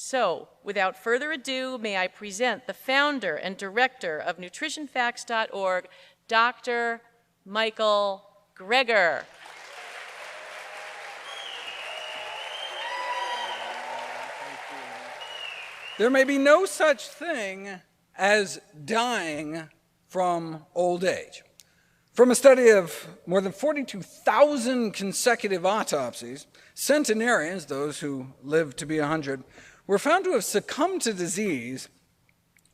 So, without further ado, may I present the founder and director of nutritionfacts.org, Dr. Michael Greger. There may be no such thing as dying from old age. From a study of more than 42,000 consecutive autopsies, centenarians, those who lived to be 100, were found to have succumbed to disease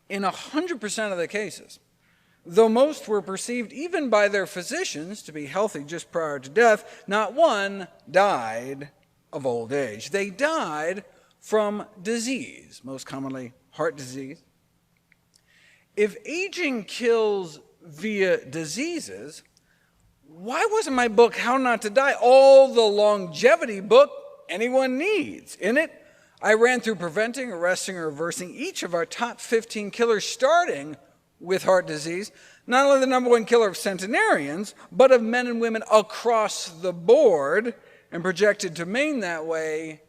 in 100% of the cases. Though most were perceived even by their physicians to be healthy just prior to death, not one died of old age. They died from disease, most commonly heart disease. If aging kills via diseases, why wasn't my book, How Not to Die, all the longevity book anyone needs? In it, I ran through preventing, arresting, or reversing each of our top 15 killers, starting with heart disease, not only the #1 killer of centenarians, but of men and women across the board, and projected to remain that way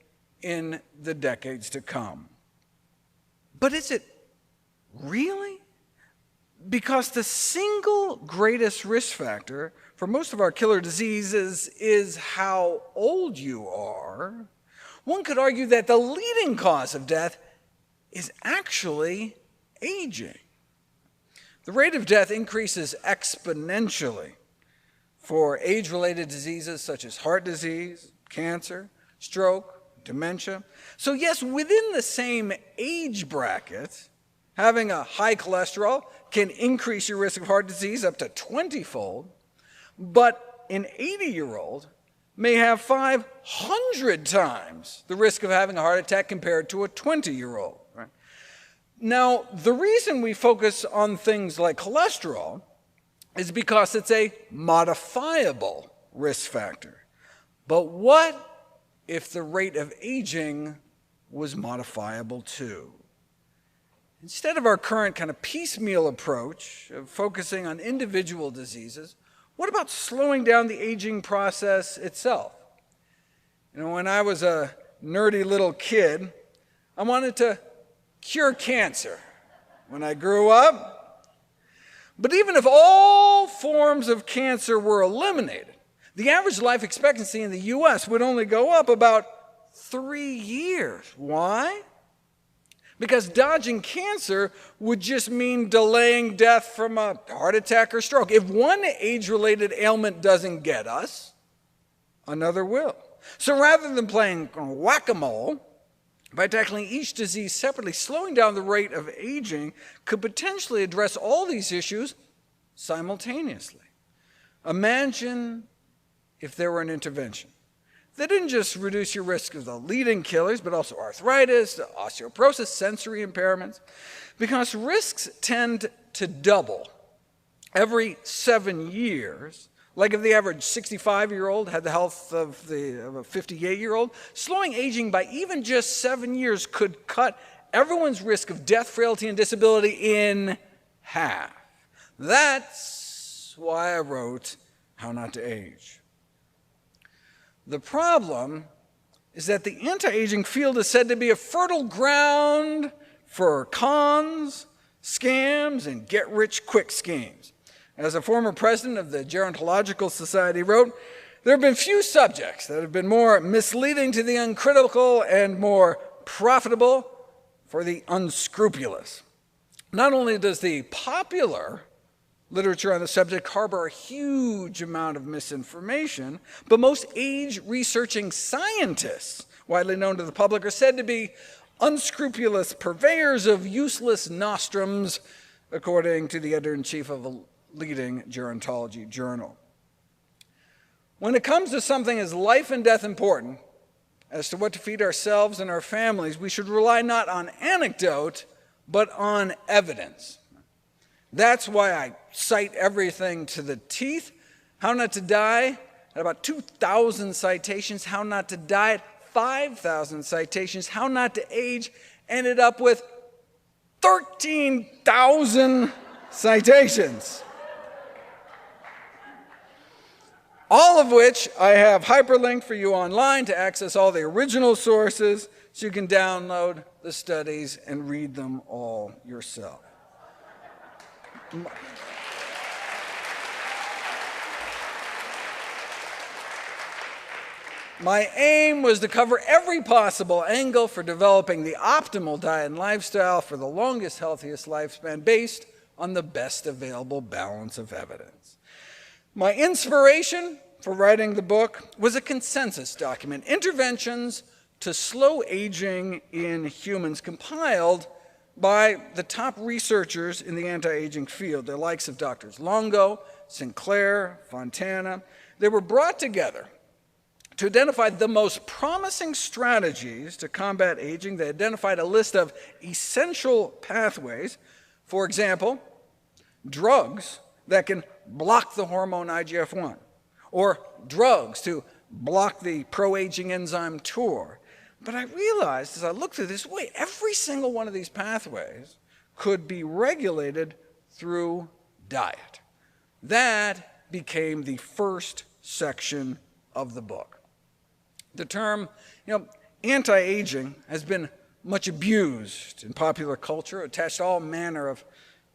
in the decades to come. But is it really? Because the single greatest risk factor for most of our killer diseases is how old you are. One could argue that the leading cause of death is actually aging. The rate of death increases exponentially for age-related diseases such as heart disease, cancer, stroke, dementia. So yes, within the same age bracket, having a high cholesterol can increase your risk of heart disease up to 20-fold, but an 80-year-old may have 500 times the risk of having a heart attack compared to a 20-year-old. Right? Now, the reason we focus on things like cholesterol is because it's a modifiable risk factor. But what if the rate of aging was modifiable too? Instead of our current kind of piecemeal approach of focusing on individual diseases, what about slowing down the aging process itself? You know, when I was a nerdy little kid, I wanted to cure cancer when I grew up. But even if all forms of cancer were eliminated, the average life expectancy in the US would only go up about 3 years. Why? Because dodging cancer would just mean delaying death from a heart attack or stroke. If one age-related ailment doesn't get us, another will. So rather than playing whack-a-mole, by tackling each disease separately, slowing down the rate of aging could potentially address all these issues simultaneously. Imagine if there were an intervention that didn't just reduce your risk of the leading killers, but also arthritis, osteoporosis, sensory impairments, because risks tend to double every 7 years. Like if the average 65-year-old had the health of a 58-year-old, slowing aging by even just 7 years could cut everyone's risk of death, frailty, and disability in half. That's why I wrote How Not to Age. The problem is that the anti-aging field is said to be a fertile ground for cons, scams, and get-rich-quick schemes. As a former president of the Gerontological Society wrote, there have been few subjects that have been more misleading to the uncritical and more profitable for the unscrupulous. Not only does the popular literature on the subject harbor a huge amount of misinformation, but most age-researching scientists, widely known to the public, are said to be unscrupulous purveyors of useless nostrums, according to the editor-in-chief of a leading gerontology journal. When it comes to something as life and death important as to what to feed ourselves and our families, we should rely not on anecdote, but on evidence. That's why I cite everything to the teeth. How Not to Die at about 2,000 citations. How Not to Die at 5,000 citations. How Not to Age ended up with 13,000 citations. All of which I have hyperlinked for you online to access all the original sources, so you can download the studies and read them all yourself. My aim was to cover every possible angle for developing the optimal diet and lifestyle for the longest, healthiest lifespan based on the best available balance of evidence. My inspiration for writing the book was a consensus document, Interventions to Slow Aging in Humans, compiled by the top researchers in the anti-aging field, the likes of Drs. Longo, Sinclair, Fontana. They were brought together to identify the most promising strategies to combat aging. They identified a list of essential pathways, for example, drugs that can block the hormone IGF-1, or drugs to block the pro-aging enzyme TOR. But I realized as I looked through this, wait, every single one of these pathways could be regulated through diet. That became the first section of the book. The term, anti-aging has been much abused in popular culture, attached to all manner of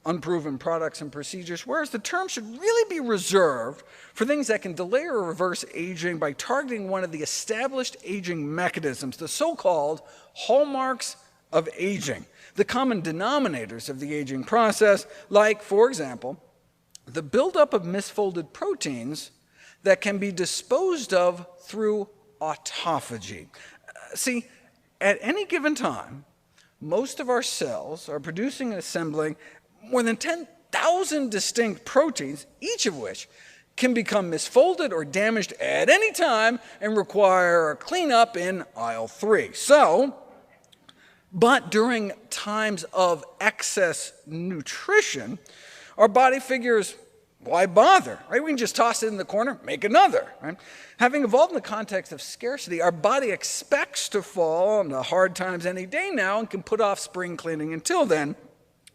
unproven products and procedures, whereas the term should really be reserved for things that can delay or reverse aging by targeting one of the established aging mechanisms, the so-called hallmarks of aging, the common denominators of the aging process, like, for example, the buildup of misfolded proteins that can be disposed of through autophagy. See, at any given time, most of our cells are producing and assembling more than 10,000 distinct proteins, each of which can become misfolded or damaged at any time and require a cleanup in aisle 3. But during times of excess nutrition, our body figures, why bother, right? We can just toss it in the corner, make another, right? Having evolved in the context of scarcity, our body expects to fall into hard times any day now and can put off spring cleaning until then.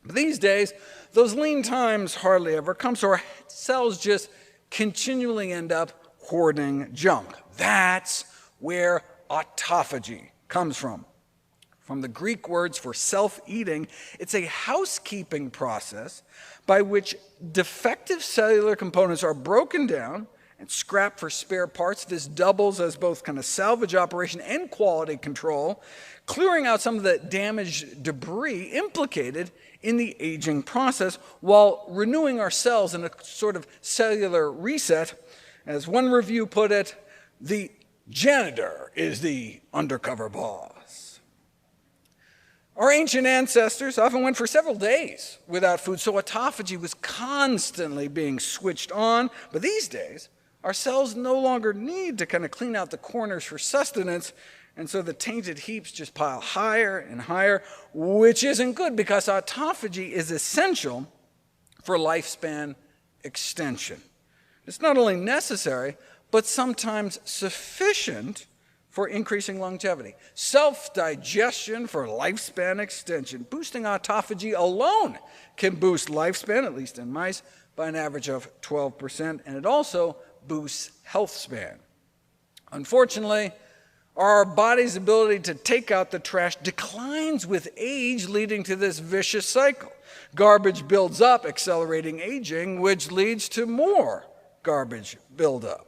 But these days, those lean times hardly ever come, so our cells just continually end up hoarding junk. That's where autophagy comes from. From the Greek words for self-eating, it's a housekeeping process by which defective cellular components are broken down and scrapped for spare parts. This doubles as both kind of salvage operation and quality control, clearing out some of the damaged debris implicated in the aging process while renewing our cells in a sort of cellular reset. As one review put it, the janitor is the undercover boss. Our ancient ancestors often went for several days without food, so autophagy was constantly being switched on. But these days, our cells no longer need to kind of clean out the corners for sustenance, and so the tainted heaps just pile higher and higher, which isn't good because autophagy is essential for lifespan extension. It's not only necessary, but sometimes sufficient for increasing longevity. Self-digestion for lifespan extension. Boosting autophagy alone can boost lifespan, at least in mice, by an average of 12%, and it also boosts health span. Unfortunately, our body's ability to take out the trash declines with age, leading to this vicious cycle. Garbage builds up, accelerating aging, which leads to more garbage buildup.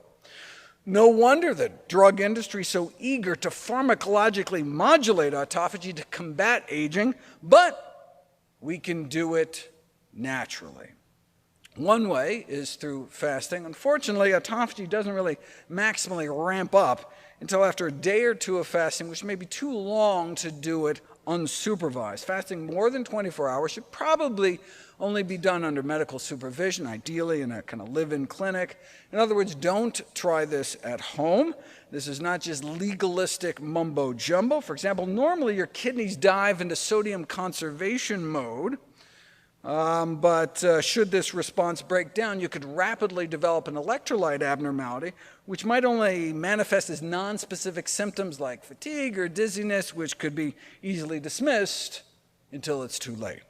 No wonder the drug industry is so eager to pharmacologically modulate autophagy to combat aging, but we can do it naturally. One way is through fasting. Unfortunately, autophagy doesn't really maximally ramp up until after a day or two of fasting, which may be too long to do it unsupervised. Fasting more than 24 hours should probably only be done under medical supervision, ideally in a kind of live-in clinic. In other words, don't try this at home. This is not just legalistic mumbo-jumbo. For example, normally your kidneys dive into sodium conservation mode, but should this response break down, you could rapidly develop an electrolyte abnormality, which might only manifest as nonspecific symptoms like fatigue or dizziness, which could be easily dismissed until it's too late.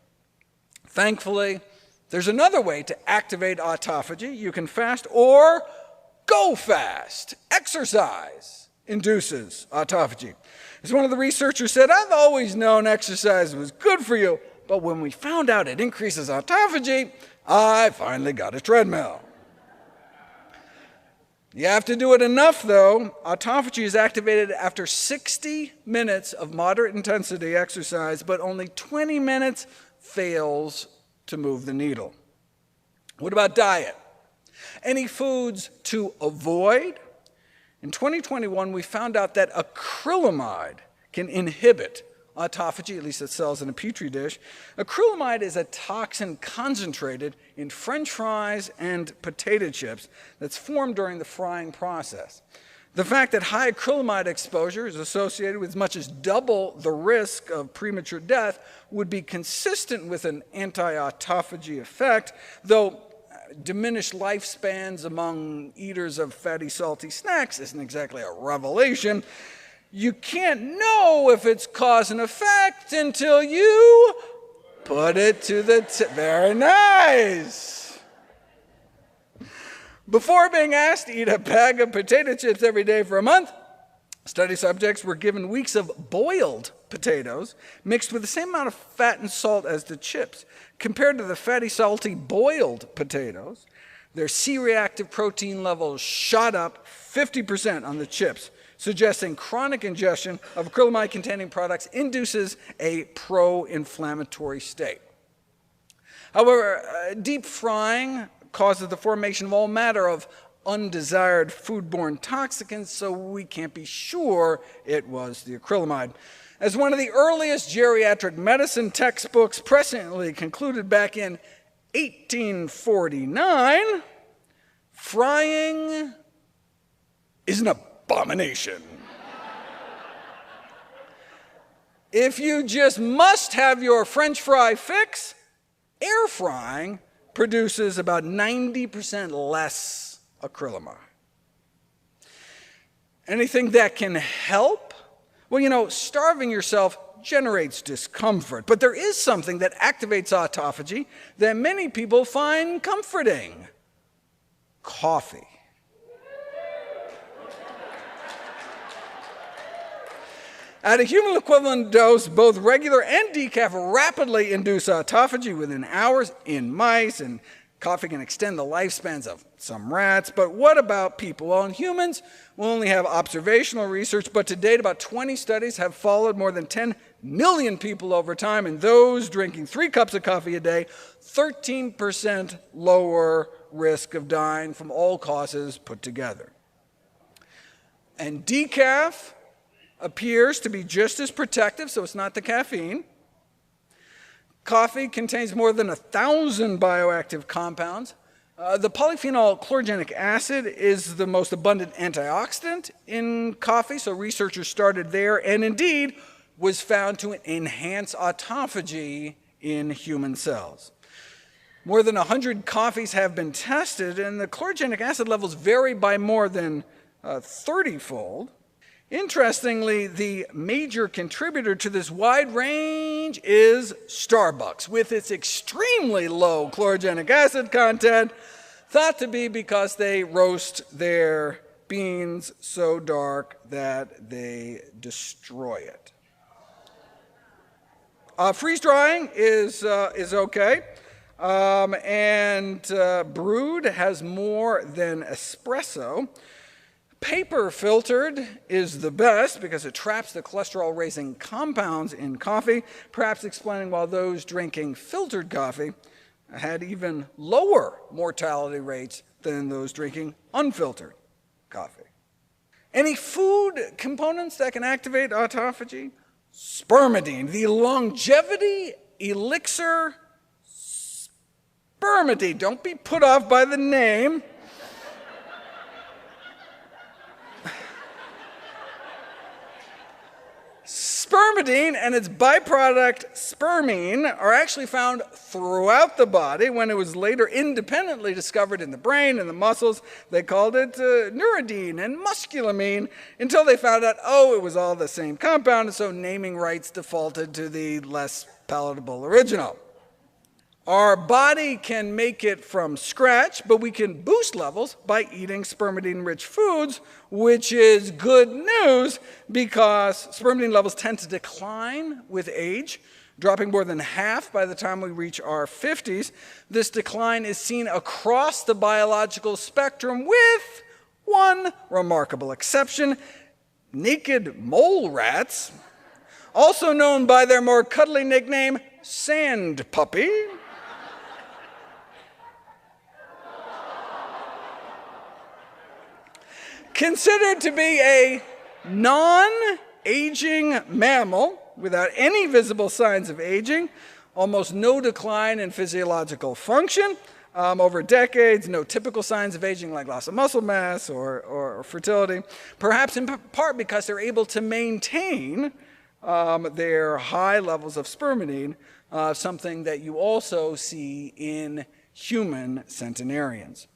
Thankfully, there's another way to activate autophagy. You can fast or go fast, exercise. induces autophagy. As one of the researchers said, I've always known exercise was good for you, but when we found out it increases autophagy, I finally got a treadmill. You have to do it enough, though. Autophagy is activated after 60 minutes of moderate intensity exercise, but only 20 minutes fails to move the needle. What about diet? Any foods to avoid? In 2021, we found out that acrylamide can inhibit autophagy, at least it sells in a petri dish. Acrylamide is a toxin concentrated in French fries and potato chips that's formed during the frying process. The fact that high acrylamide exposure is associated with as much as double the risk of premature death would be consistent with an anti-autophagy effect, though diminished lifespans among eaters of fatty, salty snacks isn't exactly a revelation. You can't know if it's cause and effect until you put it to the very nice. Before being asked to eat a bag of potato chips every day for a month, study subjects were given weeks of boiled potatoes mixed with the same amount of fat and salt as the chips. Compared to the fatty, salty boiled potatoes, their C-reactive protein levels shot up 50% on the chips, suggesting chronic ingestion of acrylamide-containing products induces a pro-inflammatory state. However, deep frying causes the formation of all manner of undesired foodborne toxicants, so we can't be sure it was the acrylamide. As one of the earliest geriatric medicine textbooks presciently concluded back in 1849, frying is an abomination. If you just must have your French fry fix, air frying produces about 90% less acrylamide. Anything that can help? Well, you know, starving yourself generates discomfort, but there is something that activates autophagy that many people find comforting: coffee. At a human equivalent dose, both regular and decaf rapidly induce autophagy within hours in mice, and coffee can extend the lifespans of some rats. But what about people? Well, in humans, we'll only have observational research, but to date, about 20 studies have followed more than 10 million people over time, and those drinking 3 cups of coffee a day, 13% lower risk of dying from all causes put together. And decaf appears to be just as protective, so it's not the caffeine. Coffee contains more than 1,000 bioactive compounds. The polyphenol chlorogenic acid is the most abundant antioxidant in coffee, so researchers started there, and indeed was found to enhance autophagy in human cells. More than 100 coffees have been tested, and the chlorogenic acid levels vary by more than 30-fold. Interestingly, the major contributor to this wide range is Starbucks, with its extremely low chlorogenic acid content, thought to be because they roast their beans so dark that they destroy it. Freeze drying is okay, and brewed has more than espresso. Paper filtered is the best because it traps the cholesterol-raising compounds in coffee, perhaps explaining why those drinking filtered coffee had even lower mortality rates than those drinking unfiltered coffee. Any food components that can activate autophagy? Spermidine, the longevity elixir spermidine. Don't be put off by the name. Spermidine and its byproduct spermine are actually found throughout the body. When it was later independently discovered in the brain and the muscles, they called it neurodine and musculamine until they found out, oh, it was all the same compound, and so naming rights defaulted to the less palatable original. Our body can make it from scratch, but we can boost levels by eating spermidine-rich foods, which is good news because spermidine levels tend to decline with age, dropping more than half by the time we reach our 50s. This decline is seen across the biological spectrum with one remarkable exception: naked mole rats, also known by their more cuddly nickname, sand puppy. Considered to be a non-aging mammal without any visible signs of aging, almost no decline in physiological function over decades, no typical signs of aging like loss of muscle mass or fertility, perhaps in part because they're able to maintain their high levels of spermidine, something that you also see in human centenarians.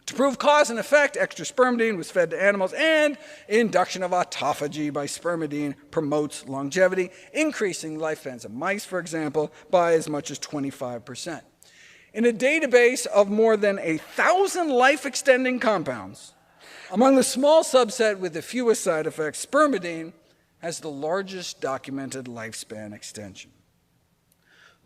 To prove cause and effect, extra spermidine was fed to animals, and induction of autophagy by spermidine promotes longevity, increasing lifespans of mice, for example, by as much as 25%. In a database of more than 1,000 life-extending compounds, among the small subset with the fewest side effects, spermidine has the largest documented lifespan extension.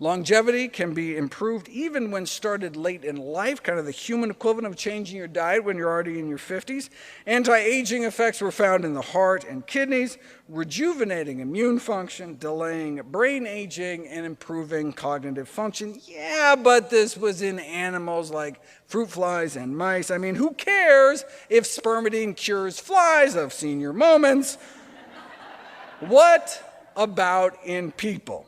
Longevity can be improved even when started late in life, kind of the human equivalent of changing your diet when you're already in your 50s. Anti-aging effects were found in the heart and kidneys, rejuvenating immune function, delaying brain aging, and improving cognitive function. Yeah, but this was in animals like fruit flies and mice. I mean, who cares if spermidine cures flies? I've seen your moments. What about in people?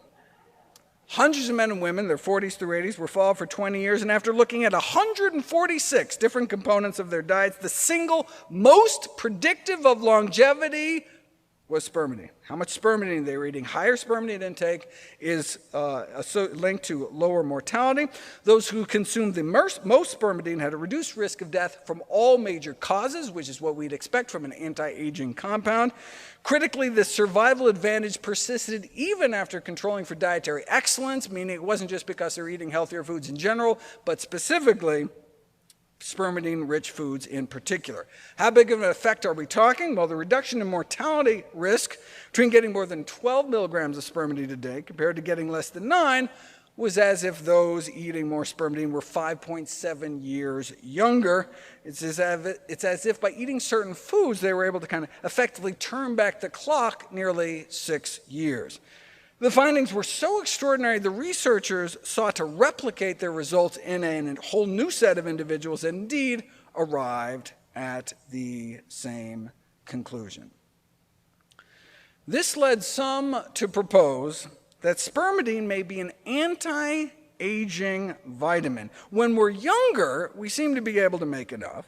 Hundreds of men and women, their 40s through 80s, were followed for 20 years, and after looking at 146 different components of their diets, the single most predictive of longevity was spermidine. How much spermidine they were eating. Higher spermidine intake is linked to lower mortality. Those who consumed the most spermidine had a reduced risk of death from all major causes, which is what we'd expect from an anti-aging compound. Critically, the survival advantage persisted even after controlling for dietary excellence, meaning it wasn't just because they were eating healthier foods in general, but specifically spermidine-rich foods in particular. How big of an effect are we talking? Well, the reduction in mortality risk between getting more than 12 milligrams of spermidine a day compared to getting less than 9 was as if those eating more spermidine were 5.7 years younger. It's as if by eating certain foods, they were able to kind of effectively turn back the clock nearly 6 years. The findings were so extraordinary, the researchers sought to replicate their results in a whole new set of individuals and indeed arrived at the same conclusion. This led some to propose that spermidine may be an anti-aging vitamin. When we're younger, we seem to be able to make enough,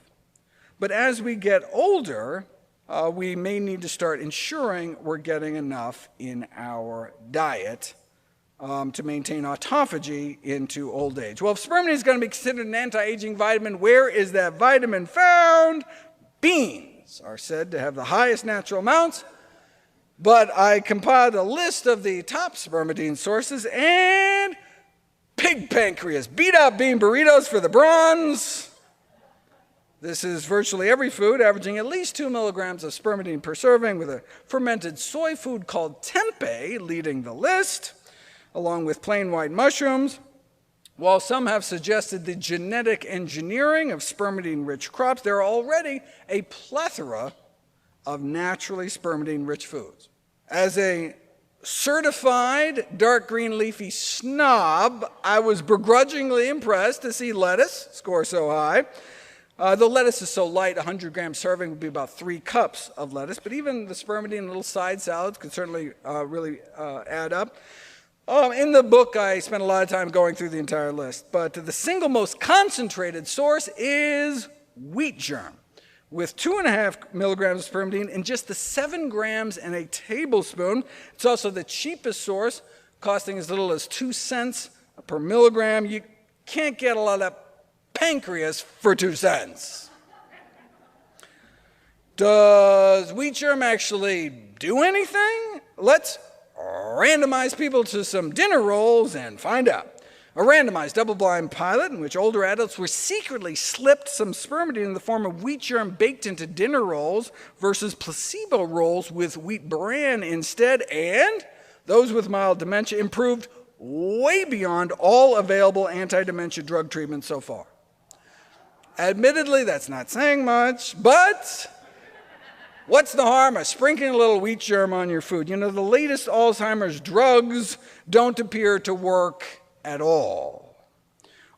but as we get older, we may need to start ensuring we're getting enough in our diet to maintain autophagy into old age. Well, if spermidine is going to be considered an anti-aging vitamin, where is that vitamin found? Beans are said to have the highest natural amounts, but I compiled a list of the top spermidine sources, and pig pancreas, beat up bean burritos for the bronze. This is virtually every food, averaging at least 2 milligrams of spermidine per serving, with a fermented soy food called tempeh leading the list, along with plain white mushrooms. While some have suggested the genetic engineering of spermidine-rich crops, there are already a plethora of naturally spermidine-rich foods. As a certified dark green leafy snob, I was begrudgingly impressed to see lettuce score so high. The lettuce is so light, 100-gram serving would be about 3 cups of lettuce, but even the spermidine little side salads could certainly really add up. In the book, I spent a lot of time going through the entire list, but the single most concentrated source is wheat germ, with 2.5 milligrams of spermidine and just the 7 grams in a tablespoon. It's also the cheapest source, costing as little as 2 cents per milligram. You can't get a lot of pancreas for 2 cents. Does wheat germ actually do anything? Let's randomize people to some dinner rolls and find out. A randomized double-blind pilot in which older adults were secretly slipped some spermidine in the form of wheat germ baked into dinner rolls versus placebo rolls with wheat bran instead, and those with mild dementia improved way beyond all available anti-dementia drug treatments so far. Admittedly, that's not saying much, but what's the harm of sprinkling a little wheat germ on your food? You know, the latest Alzheimer's drugs don't appear to work at all.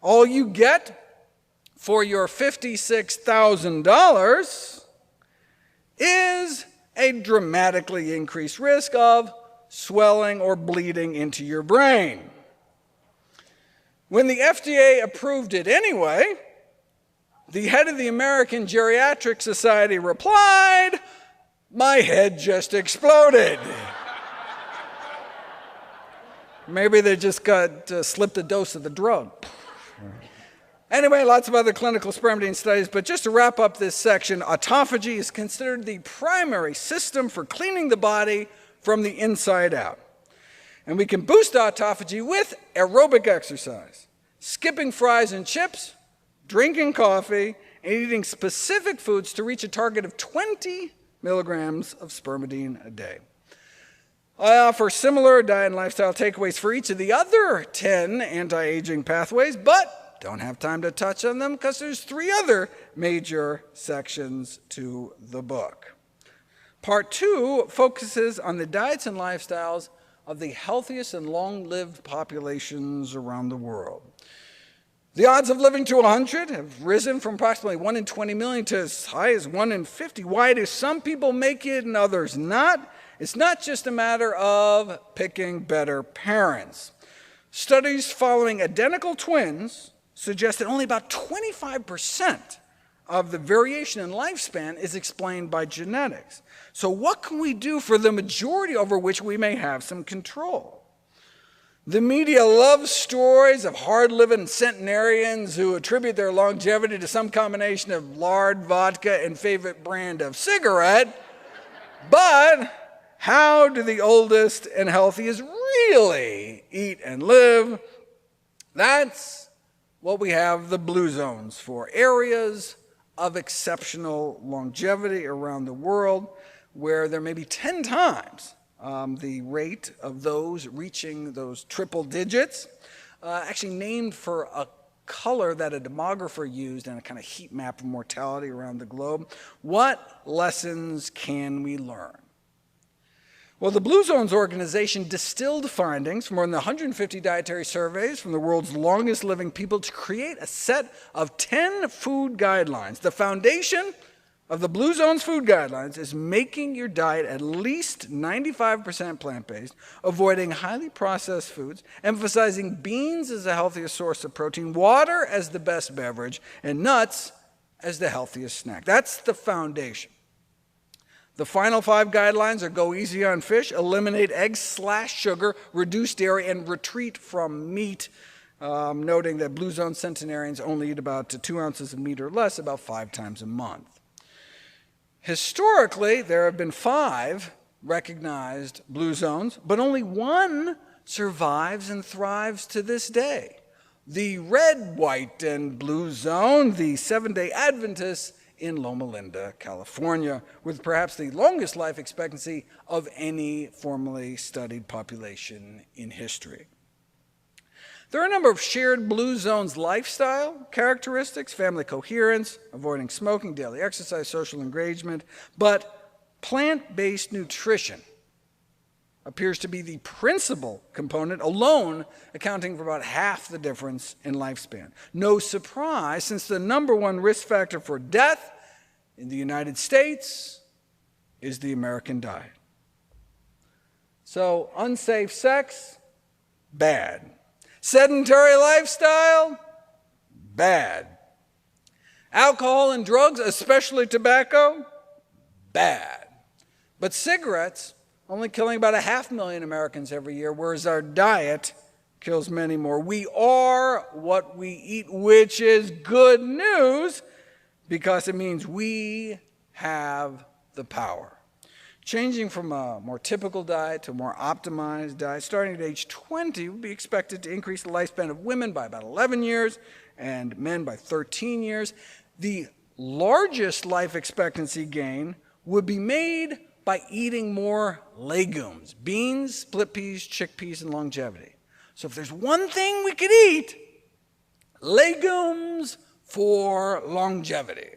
All you get for your $56,000 is a dramatically increased risk of swelling or bleeding into your brain. When the FDA approved it anyway, the head of the American Geriatric Society replied, "My head just exploded." Maybe they just got slipped a dose of the drug. Anyway, lots of other clinical spermidine studies, but just to wrap up this section, autophagy is considered the primary system for cleaning the body from the inside out. And we can boost autophagy with aerobic exercise, skipping fries and chips, drinking coffee, and eating specific foods to reach a target of 20 milligrams of spermidine a day. I offer similar diet and lifestyle takeaways for each of the other 10 anti-aging pathways, but don't have time to touch on them because there's 3 other major sections to the book. Part 2 focuses on the diets and lifestyles of the healthiest and long-lived populations around the world. The odds of living to 100 have risen from approximately 1 in 20 million to as high as 1 in 50. Why do some people make it and others not? It's not just a matter of picking better parents. Studies following identical twins suggest that only about 25% of the variation in lifespan is explained by genetics. So what can we do for the majority over which we may have some control? The media loves stories of hard-living centenarians who attribute their longevity to some combination of lard, vodka, and favorite brand of cigarette. But how do the oldest and healthiest really eat and live? That's what we have the blue zones for, areas of exceptional longevity around the world where there may be 10 times the rate of those reaching those triple digits, actually named for a color that a demographer used in a kind of heat map of mortality around the globe. What lessons can we learn? Well, the Blue Zones organization distilled findings from more than 150 dietary surveys from the world's longest living people to create a set of 10 food guidelines. The foundation of the Blue Zones food guidelines is making your diet at least 95% plant-based, avoiding highly processed foods, emphasizing beans as the healthiest source of protein, water as the best beverage, and nuts as the healthiest snack. That's the foundation. The final 5 guidelines are go easy on fish, eliminate eggs/sugar, reduce dairy, and retreat from meat, noting that Blue Zone centenarians only eat about 2 ounces of meat or less about 5 times a month. Historically, there have been 5 recognized Blue Zones, but only 1 survives and thrives to this day. The red, white, and blue zone, the Seventh-day Adventists in Loma Linda, California, with perhaps the longest life expectancy of any formally studied population in history. There are a number of shared Blue Zones lifestyle characteristics: family coherence, avoiding smoking, daily exercise, social engagement, but plant-based nutrition appears to be the principal component, alone accounting for about half the difference in lifespan. No surprise, since the #1 risk factor for death in the United States is the American diet. So, unsafe sex, bad. Sedentary lifestyle, bad. Alcohol and drugs, especially tobacco, bad. But cigarettes, only killing about 500,000 Americans every year, whereas our diet kills many more. We are what we eat, which is good news because it means we have the power. Changing from a more typical diet to a more optimized diet, starting at age 20, would be expected to increase the lifespan of women by about 11 years and men by 13 years. The largest life expectancy gain would be made by eating more legumes, beans, split peas, chickpeas, and longevity. So if there's one thing we could eat, legumes for longevity.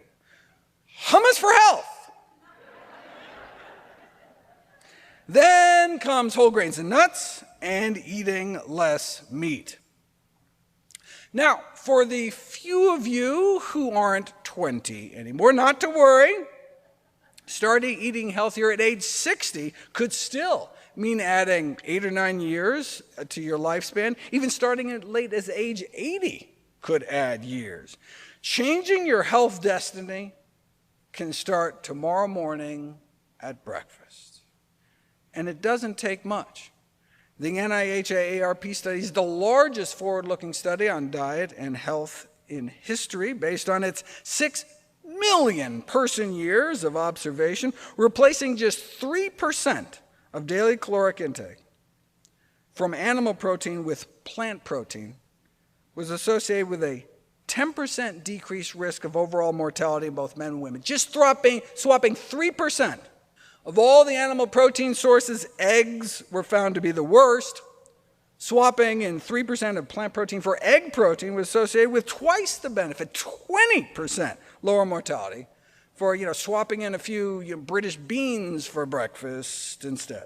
Hummus for health. Then comes whole grains and nuts and eating less meat. Now, for the few of you who aren't 20 anymore, not to worry, starting eating healthier at age 60 could still mean adding 8 or 9 years to your lifespan. Even starting as late as age 80 could add years. Changing your health destiny can start tomorrow morning at breakfast. And it doesn't take much. The NIH-AARP study is the largest forward-looking study on diet and health in history, based on its 6 million person years of observation, replacing just 3% of daily caloric intake from animal protein with plant protein was associated with a 10% decreased risk of overall mortality in both men and women. Just swapping 3%. Of all the animal protein sources, eggs were found to be the worst. Swapping in 3% of plant protein for egg protein was associated with twice the benefit, 20% lower mortality, for swapping in a few British beans for breakfast instead.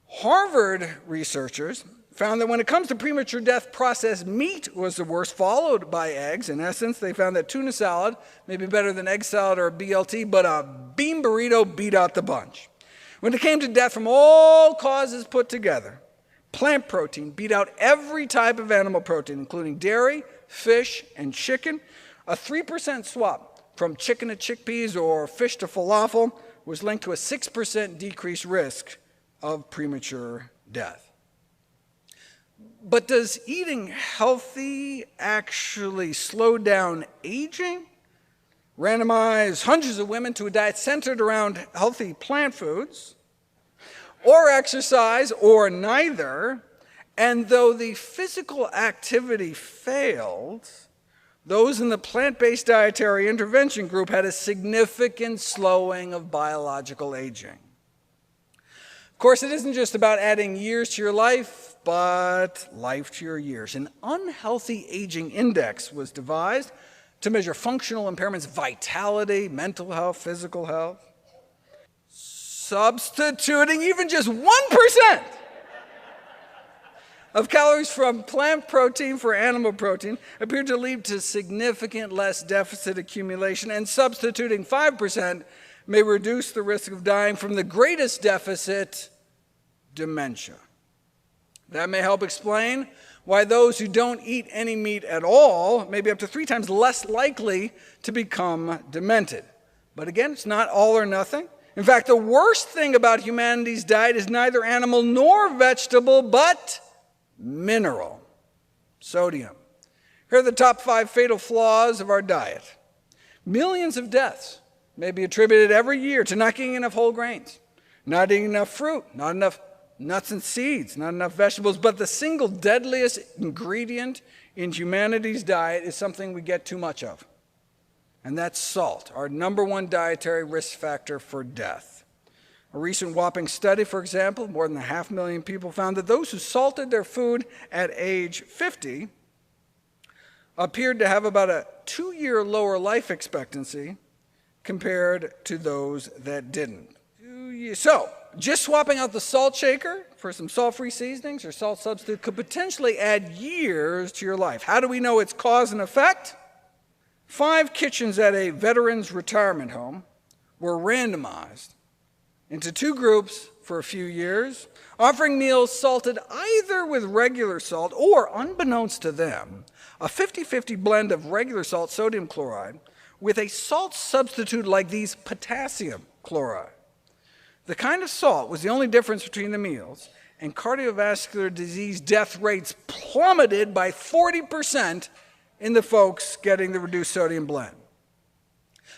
Harvard researchers found that when it comes to premature death, processed meat was the worst, followed by eggs. In essence, they found that tuna salad may be better than egg salad or BLT, but a bean burrito beat out the bunch. When it came to death from all causes put together, plant protein beat out every type of animal protein, including dairy, fish, and chicken. A 3% swap from chicken to chickpeas or fish to falafel was linked to a 6% decreased risk of premature death. But does eating healthy actually slow down aging? Randomize hundreds of women to a diet centered around healthy plant foods, or exercise, or neither, and though the physical activity failed, those in the plant-based dietary intervention group had a significant slowing of biological aging. Of course, it isn't just about adding years to your life, but life to your years. An unhealthy aging index was devised to measure functional impairments, vitality, mental health, physical health. Substituting even just 1% of calories from plant protein for animal protein appeared to lead to significant less deficit accumulation, and substituting 5% may reduce the risk of dying from the greatest deficit, dementia. That may help explain why those who don't eat any meat at all may be up to 3 times less likely to become demented. But again, it's not all or nothing. In fact, the worst thing about humanity's diet is neither animal nor vegetable, but mineral, sodium. Here are the top 5 fatal flaws of our diet. Millions of deaths may be attributed every year to not eating enough whole grains, not eating enough fruit, not enough nuts and seeds, not enough vegetables. But the single deadliest ingredient in humanity's diet is something we get too much of, and that's salt, our #1 dietary risk factor for death. A recent whopping study, for example, more than 500,000 people found that those who salted their food at age 50 appeared to have about a 2-year lower life expectancy compared to those that didn't. So, just swapping out the salt shaker for some salt-free seasonings or salt substitute could potentially add years to your life. How do we know its cause and effect? 5 kitchens at a veterans retirement home were randomized into 2 groups for a few years, offering meals salted either with regular salt or, unbeknownst to them, a 50-50 blend of regular salt, sodium chloride, with a salt substitute like these, potassium chloride. The kind of salt was the only difference between the meals, and cardiovascular disease death rates plummeted by 40% in the folks getting the reduced sodium blend.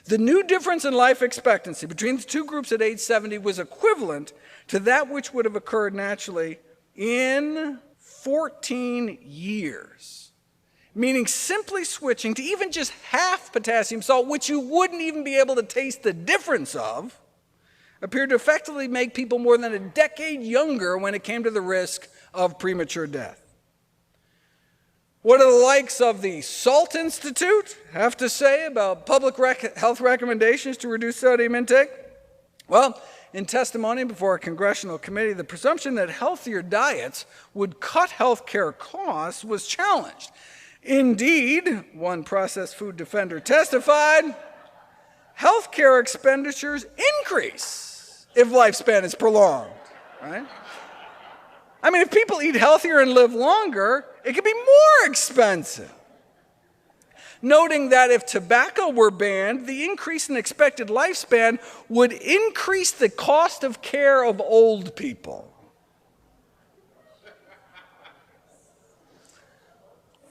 The new difference in life expectancy between the two groups at age 70 was equivalent to that which would have occurred naturally in 14 years. Meaning simply switching to even just half potassium salt, which you wouldn't even be able to taste the difference of, appeared to effectively make people more than a decade younger when it came to the risk of premature death. What do the likes of the Salt Institute have to say about public health recommendations to reduce sodium intake? Well, in testimony before a congressional committee, the presumption that healthier diets would cut health care costs was challenged. Indeed, one processed food defender testified, health care expenditures increase if lifespan is prolonged, right? I mean, if people eat healthier and live longer, it could be more expensive. Noting that if tobacco were banned, the increase in expected lifespan would increase the cost of care of old people.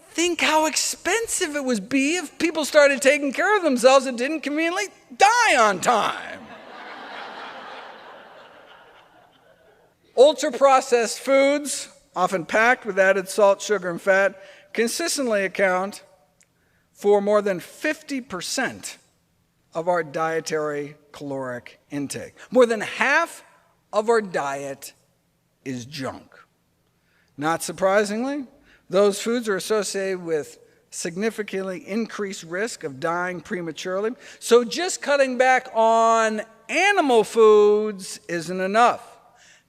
Think how expensive it would be if people started taking care of themselves and didn't conveniently die on time. Ultra-processed foods, often packed with added salt, sugar, and fat, consistently account for more than 50% of our dietary caloric intake. More than half of our diet is junk. Not surprisingly, those foods are associated with significantly increased risk of dying prematurely. So just cutting back on animal foods isn't enough.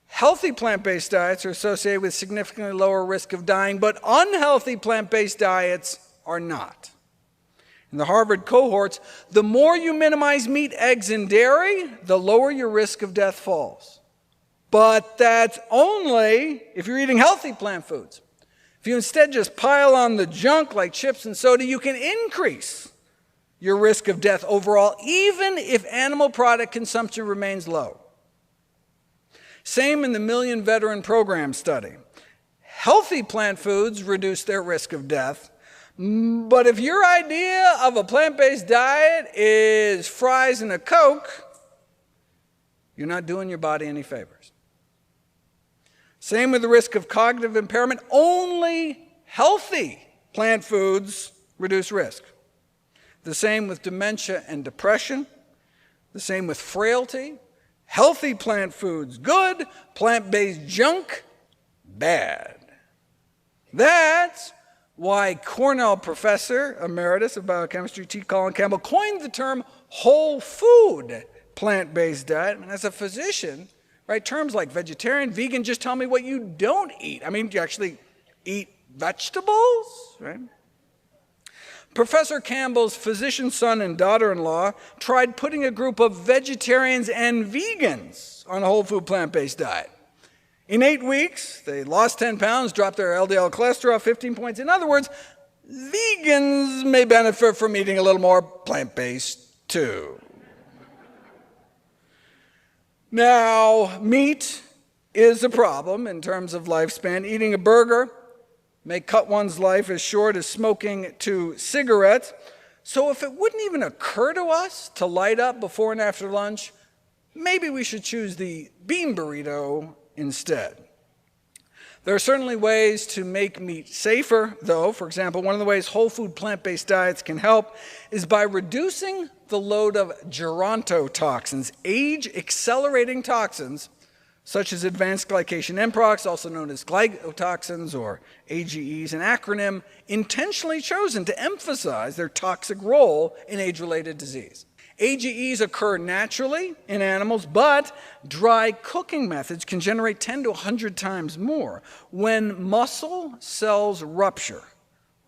Healthy plant-based diets are associated with significantly lower risk of dying, but unhealthy plant-based diets are not. In the Harvard cohorts, the more you minimize meat, eggs, and dairy, the lower your risk of death falls. But that's only if you're eating healthy plant foods. If you instead just pile on the junk like chips and soda, you can increase your risk of death overall, even if animal product consumption remains low. Same in the Million Veteran Program study. Healthy plant foods reduce their risk of death, but if your idea of a plant-based diet is fries and a Coke, you're not doing your body any favors. Same with the risk of cognitive impairment. Only healthy plant foods reduce risk. The same with dementia and depression. The same with frailty. Healthy plant foods, good. Plant-based junk, bad. That's why Cornell professor emeritus of biochemistry T. Colin Campbell coined the term whole food plant-based diet. And as a physician, right, terms like vegetarian, vegan just tell me what you don't eat. I mean, do you actually eat vegetables, right? Professor Campbell's physician son and daughter-in-law tried putting a group of vegetarians and vegans on a whole food plant-based diet. In 8 weeks, they lost 10 pounds, dropped their LDL cholesterol 15 points. In other words, vegans may benefit from eating a little more plant-based too. Now, meat is a problem in terms of lifespan. Eating a burger may cut one's life as short as smoking 2 cigarettes. So if it wouldn't even occur to us to light up before and after lunch, maybe we should choose the bean burrito instead. There are certainly ways to make meat safer, though. For example, one of the ways whole food plant-based diets can help is by reducing the load of gerontotoxins, age-accelerating toxins, such as advanced glycation end products, also known as glycotoxins or AGEs, an acronym intentionally chosen to emphasize their toxic role in age-related disease. AGEs occur naturally in animals, but dry cooking methods can generate 10 to 100 times more. When muscle cells rupture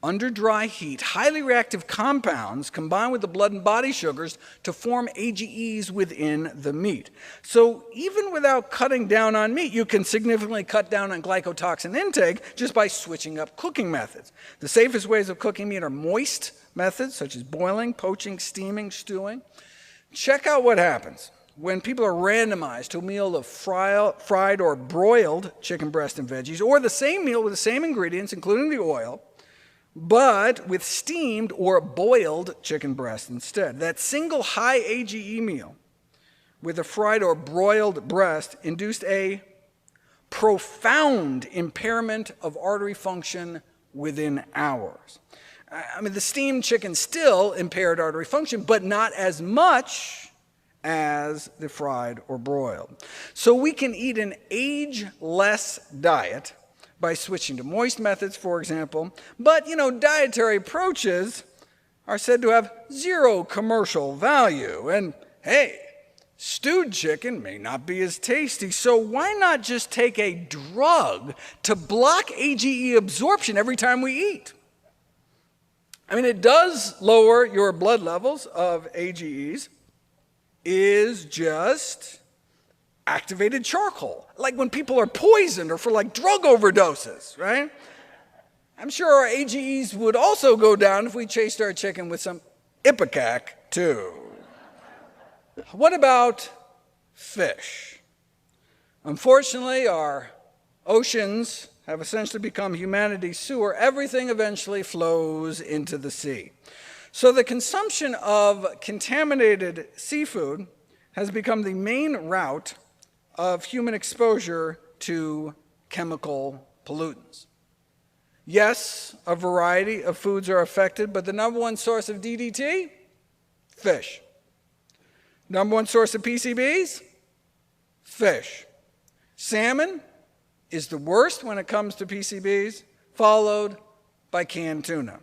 under dry heat, highly reactive compounds combine with the blood and body sugars to form AGEs within the meat. So even without cutting down on meat, you can significantly cut down on glycotoxin intake just by switching up cooking methods. The safest ways of cooking meat are moist methods, such as boiling, poaching, steaming, stewing. Check out what happens when people are randomized to a meal of fried or broiled chicken breast and veggies, or the same meal with the same ingredients, including the oil, but with steamed or boiled chicken breast instead. That single high AGE meal with a fried or broiled breast induced a profound impairment of artery function within hours. I mean, the steamed chicken still impaired artery function, but not as much as the fried or broiled. So we can eat an age-less diet by switching to moist methods, for example. But, dietary approaches are said to have zero commercial value. And, hey, stewed chicken may not be as tasty, so why not just take a drug to block AGE absorption every time we eat? I mean, it does lower your blood levels of AGEs, is just activated charcoal, like when people are poisoned or for drug overdoses, right? I'm sure our AGEs would also go down if we chased our chicken with some ipecac too. What about fish? Unfortunately, our oceans have essentially become humanity's sewer. Everything eventually flows into the sea. So the consumption of contaminated seafood has become the main route of human exposure to chemical pollutants. Yes, a variety of foods are affected, but the number one source of DDT? Fish. Number one source of PCBs? Fish. Salmon is the worst when it comes to PCBs, followed by canned tuna.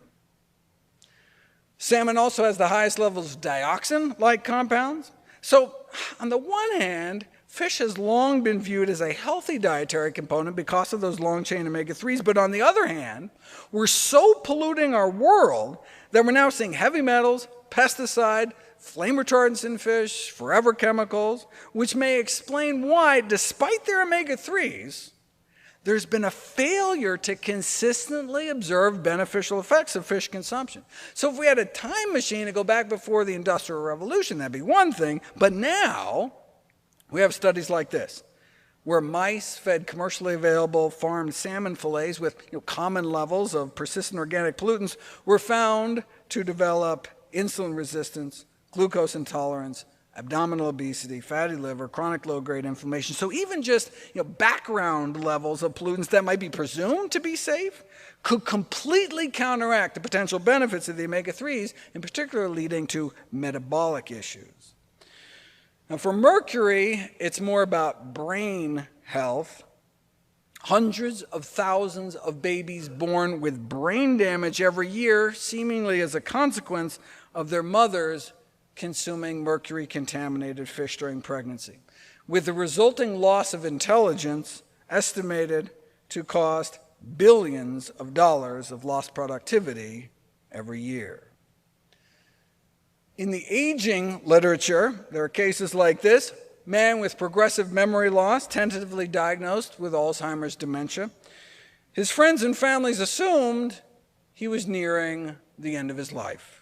Salmon also has the highest levels of dioxin-like compounds. So, on the one hand, fish has long been viewed as a healthy dietary component because of those long-chain omega-3s, but on the other hand, we're so polluting our world that we're now seeing heavy metals, pesticide, flame retardants in fish, forever chemicals, which may explain why, despite their omega-3s, there's been a failure to consistently observe beneficial effects of fish consumption. So if we had a time machine to go back before the Industrial Revolution, that'd be one thing, but now we have studies like this, where mice fed commercially available farmed salmon fillets with common levels of persistent organic pollutants were found to develop insulin resistance, glucose intolerance, abdominal obesity, fatty liver, chronic low-grade inflammation. So even just background levels of pollutants that might be presumed to be safe could completely counteract the potential benefits of the omega-3s, in particular leading to metabolic issues. Now for mercury, it's more about brain health. Hundreds of thousands of babies born with brain damage every year, seemingly as a consequence of their mothers consuming mercury-contaminated fish during pregnancy, with the resulting loss of intelligence estimated to cost billions of dollars of lost productivity every year. In the aging literature, there are cases like this: man with progressive memory loss, tentatively diagnosed with Alzheimer's dementia. His friends and families assumed he was nearing the end of his life.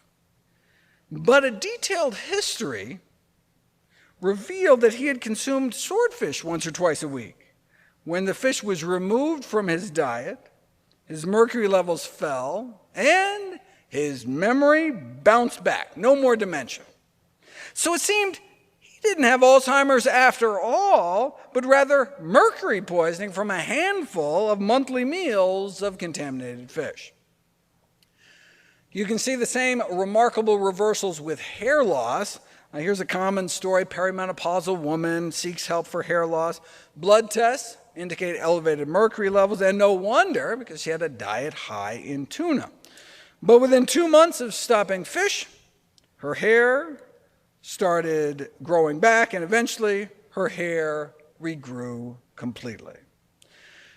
But a detailed history revealed that he had consumed swordfish once or twice a week. When the fish was removed from his diet, his mercury levels fell, and his memory bounced back. No more dementia. So it seemed he didn't have Alzheimer's after all, but rather mercury poisoning from a handful of monthly meals of contaminated fish. You can see the same remarkable reversals with hair loss. Here's a common story. Perimenopausal woman seeks help for hair loss. Blood tests indicate elevated mercury levels, and no wonder, because she had a diet high in tuna. But within 2 months of stopping fish, her hair started growing back, and eventually her hair regrew completely.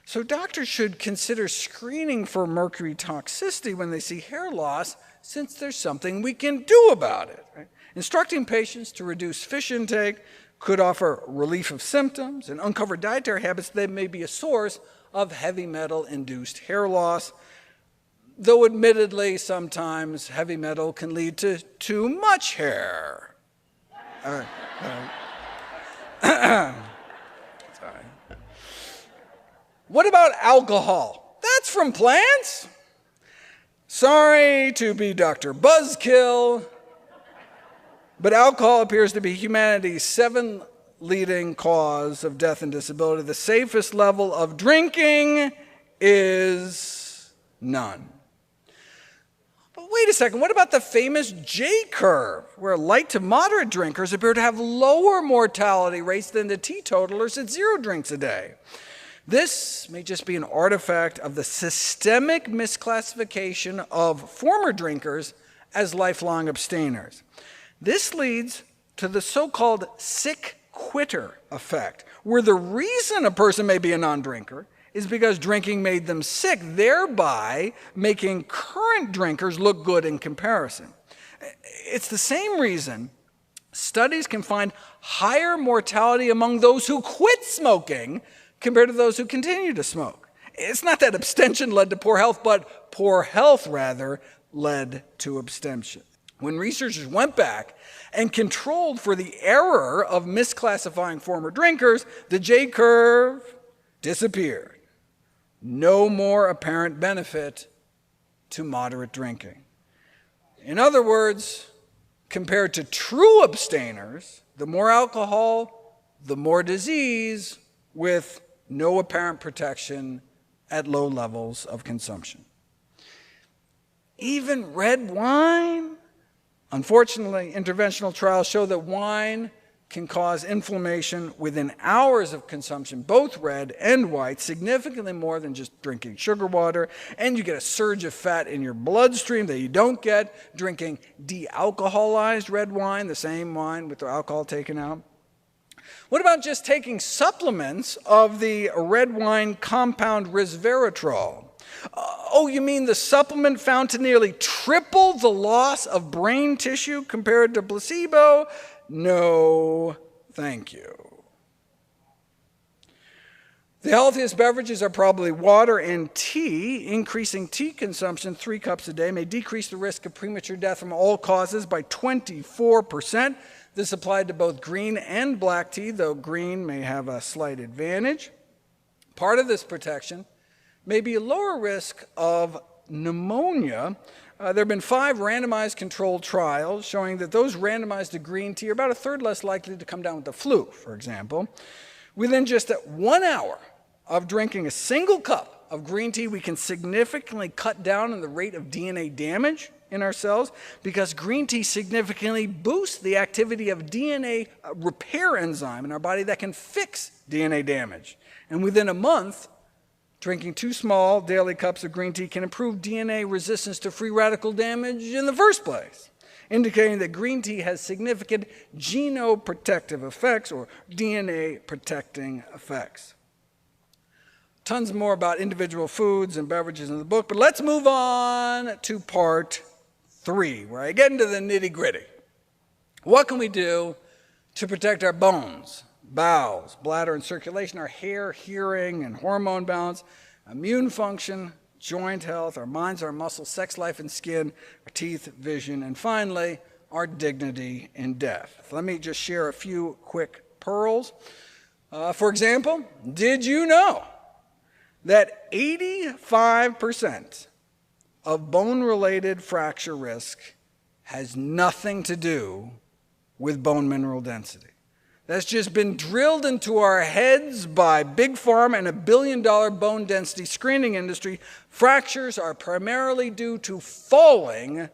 So doctors should consider screening for mercury toxicity when they see hair loss, since there's something we can do about it. Right? Instructing patients to reduce fish intake could offer relief of symptoms and uncover dietary habits that may be a source of heavy metal-induced hair loss, though admittedly sometimes heavy metal can lead to too much hair. What about alcohol? That's from plants. Sorry to be Dr. Buzzkill, but alcohol appears to be humanity's 7th leading cause of death and disability. The safest level of drinking is none. But wait a second, what about the famous J-curve, where light to moderate drinkers appear to have lower mortality rates than the teetotalers at 0 drinks a day? This may just be an artifact of the systemic misclassification of former drinkers as lifelong abstainers. This leads to the so-called sick quitter effect, where the reason a person may be a non-drinker is because drinking made them sick, thereby making current drinkers look good in comparison. It's the same reason studies can find higher mortality among those who quit smoking compared to those who continue to smoke. It's not that abstention led to poor health, but poor health, rather, led to abstention. When researchers went back and controlled for the error of misclassifying former drinkers, the J-curve disappeared. No more apparent benefit to moderate drinking. In other words, compared to true abstainers, the more alcohol, the more disease, with no apparent protection at low levels of consumption. Even red wine? Unfortunately, interventional trials show that wine can cause inflammation within hours of consumption, both red and white, significantly more than just drinking sugar water, and you get a surge of fat in your bloodstream that you don't get drinking de-alcoholized red wine, the same wine with the alcohol taken out. What about just taking supplements of the red wine compound resveratrol? Oh, you mean the supplement found to nearly triple the loss of brain tissue compared to placebo? No, thank you. The healthiest beverages are probably water and tea. Increasing tea consumption 3 cups a day may decrease the risk of premature death from all causes by 24%. This applied to both green and black tea, though green may have a slight advantage. Part of this protection may be a lower risk of pneumonia. There have been 5 randomized controlled trials showing that those randomized to green tea are about 1/3 less likely to come down with the flu, for example. Within just 1 hour of drinking a single cup of green tea, we can significantly cut down on the rate of DNA damage in our cells because green tea significantly boosts the activity of DNA repair enzyme in our body that can fix DNA damage. And within a month, drinking 2 small daily cups of green tea can improve DNA resistance to free radical damage in the first place, indicating that green tea has significant genoprotective effects or DNA protecting effects. Tons more about individual foods and beverages in the book, but let's move on to part 3, where I get into the nitty-gritty. What can we do to protect our bones, bowels, bladder, and circulation, our hair, hearing, and hormone balance, immune function, joint health, our minds, our muscles, sex life and skin, our teeth, vision, and finally, our dignity in death? Let me just share a few quick pearls. For example, did you know that 85% of bone-related fracture risk has nothing to do with bone mineral density? That's just been drilled into our heads by Big Pharma and a billion-dollar bone density screening industry. Fractures are primarily due to falling,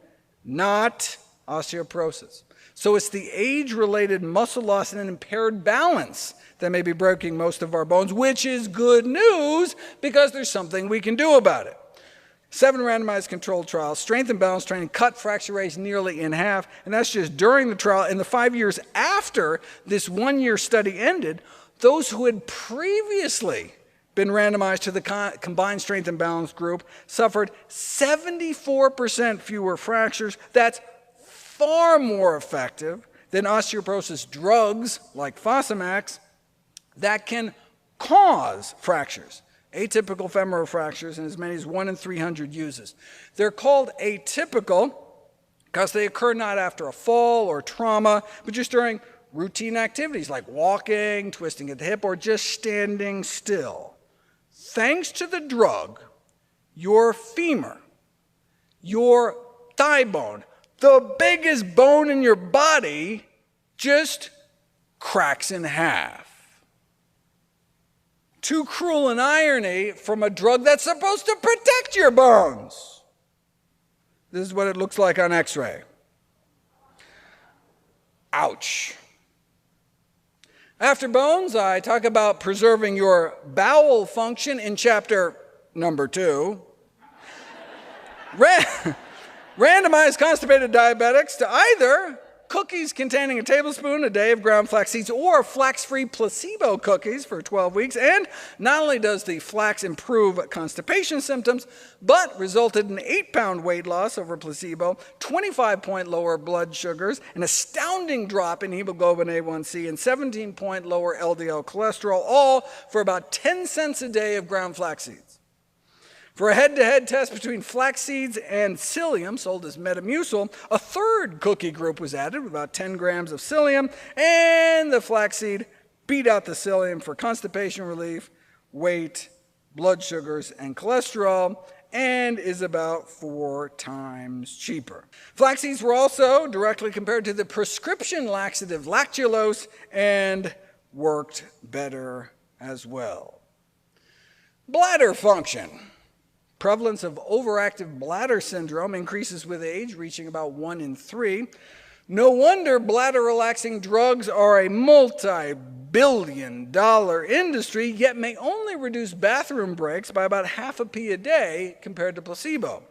not osteoporosis. So it's the age-related muscle loss and an impaired balance that may be breaking most of our bones, which is good news because there's something we can do about it. 7 randomized controlled trials, strength and balance training cut fracture rates nearly in half, and that's just during the trial. In the 5 years after this 1-year study ended, those who had previously been randomized to the combined strength and balance group suffered 74% fewer fractures. That's far more effective than osteoporosis drugs like Fosamax that can cause fractures. Atypical femoral fractures in as many as 1 in 300 uses. They're called atypical because they occur not after a fall or trauma, but just during routine activities like walking, twisting at the hip, or just standing still. Thanks to the drug, your femur your thigh bone, the biggest bone in your body, just cracks in half. Too cruel an irony from a drug that's supposed to protect your bones. This is what it looks like on X-ray. Ouch. After bones, I talk about preserving your bowel function in chapter number 2. Randomize constipated diabetics to either cookies containing a tablespoon a day of ground flax seeds or flax-free placebo cookies for 12 weeks. And not only does the flax improve constipation symptoms, but resulted in 8-pound weight loss over placebo, 25-point lower blood sugars, an astounding drop in hemoglobin A1C, and 17-point lower LDL cholesterol, all for about 10 cents a day of ground flax seeds. For a head-to-head test between flax seeds and psyllium, sold as Metamucil, a third cookie group was added with about 10 grams of psyllium, and the flaxseed beat out the psyllium for constipation relief, weight, blood sugars, and cholesterol, and is about 4 times cheaper. Flax seeds were also directly compared to the prescription laxative lactulose and worked better as well. Bladder function. Prevalence of overactive bladder syndrome increases with age, reaching about 1 in 3. No wonder bladder-relaxing drugs are a multi-billion-dollar industry, yet may only reduce bathroom breaks by about half a pee a day compared to placebo.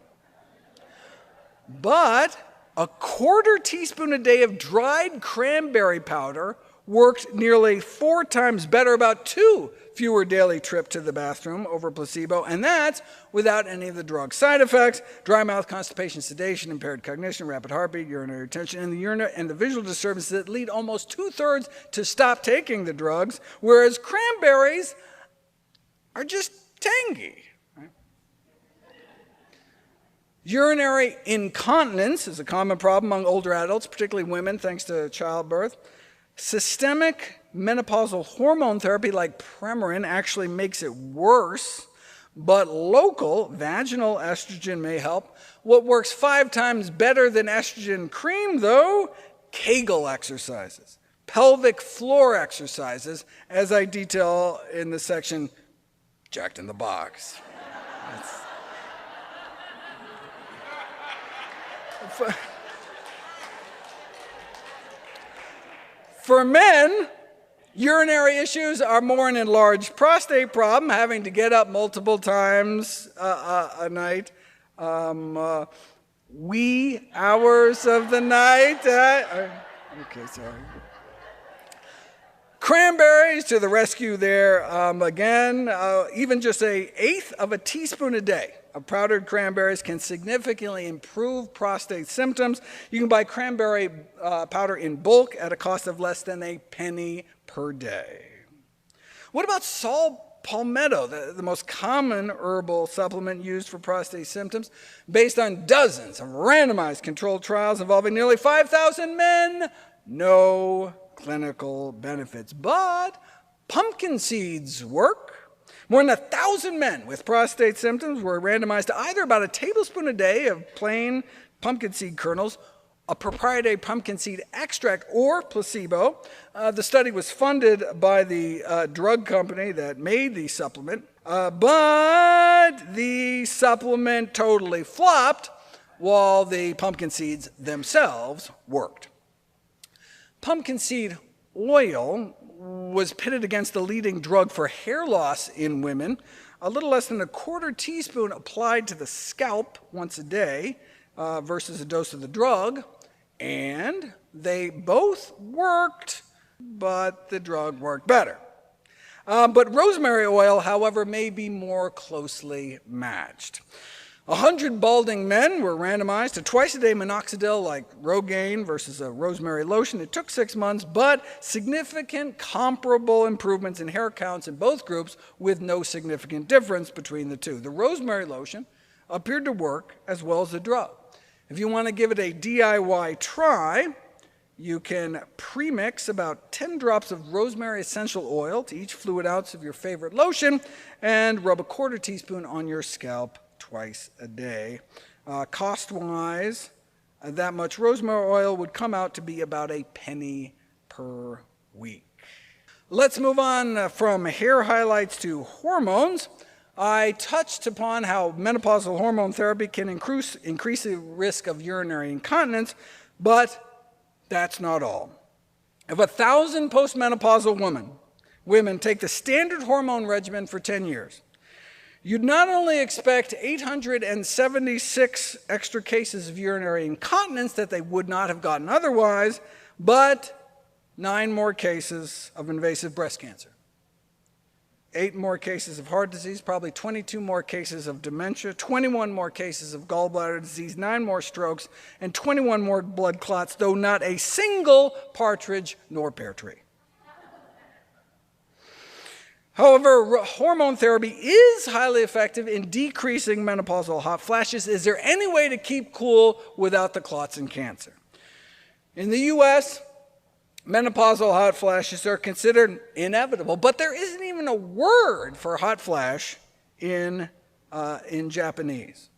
But a quarter teaspoon a day of dried cranberry powder worked nearly 4 times better, about 2 fewer daily trips to the bathroom over placebo, and that's without any of the drug side effects: dry mouth, constipation, sedation, impaired cognition, rapid heartbeat, urinary retention, and the visual disturbances that lead almost 2/3 to stop taking the drugs, whereas cranberries are just tangy. Right? Urinary incontinence is a common problem among older adults, particularly women, thanks to childbirth. Systemic menopausal hormone therapy like Premarin actually makes it worse, but local vaginal estrogen may help. What works 5 times better than estrogen cream, though? Kegel exercises, pelvic floor exercises, as I detail in the section Jacked in the Box. For men, urinary issues are more an enlarged prostate problem, having to get up multiple times a night. Wee hours of the night. Okay, sorry. Cranberries to the rescue there. Again, even just 1/8 of a teaspoon a day of powdered cranberries can significantly improve prostate symptoms. You can buy cranberry powder in bulk at a cost of less than a penny per day. What about saw palmetto, the most common herbal supplement used for prostate symptoms, based on dozens of randomized controlled trials involving nearly 5,000 men? No clinical benefits, but pumpkin seeds work. More than 1,000 men with prostate symptoms were randomized to either about a tablespoon a day of plain pumpkin seed kernels, a proprietary pumpkin seed extract, or placebo. The study was funded by the drug company that made the supplement, but the supplement totally flopped while the pumpkin seeds themselves worked. Pumpkin seed oil was pitted against the leading drug for hair loss in women. A little less than a quarter teaspoon applied to the scalp once a day versus a dose of the drug, and they both worked, but the drug worked better. But rosemary oil, however, may be more closely matched. 100 balding men were randomized to twice-a-day minoxidil like Rogaine versus a rosemary lotion. It took 6 months, but significant comparable improvements in hair counts in both groups with no significant difference between the two. The rosemary lotion appeared to work as well as the drug. If you want to give it a DIY try, you can premix about 10 drops of rosemary essential oil to each fluid ounce of your favorite lotion and rub a quarter teaspoon on your scalp twice a day. Cost-wise, that much rosemary oil would come out to be about a penny per week. Let's move on from hair highlights to hormones. I touched upon how menopausal hormone therapy can increase the risk of urinary incontinence, but that's not all. If 1,000 postmenopausal women take the standard hormone regimen for 10 years, you'd not only expect 876 extra cases of urinary incontinence that they would not have gotten otherwise, but 9 more cases of invasive breast cancer, 8 more cases of heart disease, probably 22 more cases of dementia, 21 more cases of gallbladder disease, 9 more strokes, and 21 more blood clots, though not a single partridge nor pear tree. However, hormone therapy is highly effective in decreasing menopausal hot flashes. Is there any way to keep cool without the clots and cancer? In the U.S., menopausal hot flashes are considered inevitable, but there isn't even a word for hot flash in Japanese.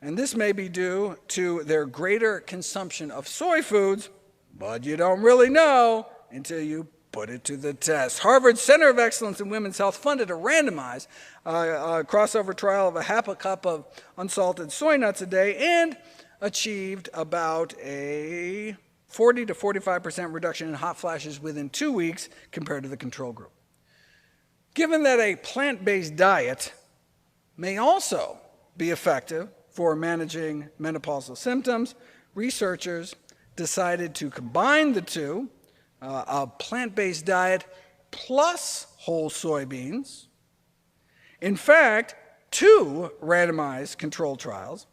And this may be due to their greater consumption of soy foods, but you don't really know until you put it to the test. Harvard's Center of Excellence in Women's Health funded a randomized crossover trial of a half a cup of unsalted soy nuts a day and achieved about a 40 to 45% reduction in hot flashes within 2 weeks compared to the control group. Given that a plant-based diet may also be effective for managing menopausal symptoms, researchers decided to combine the two, a plant-based diet plus whole soybeans. In fact, 2 randomized control trials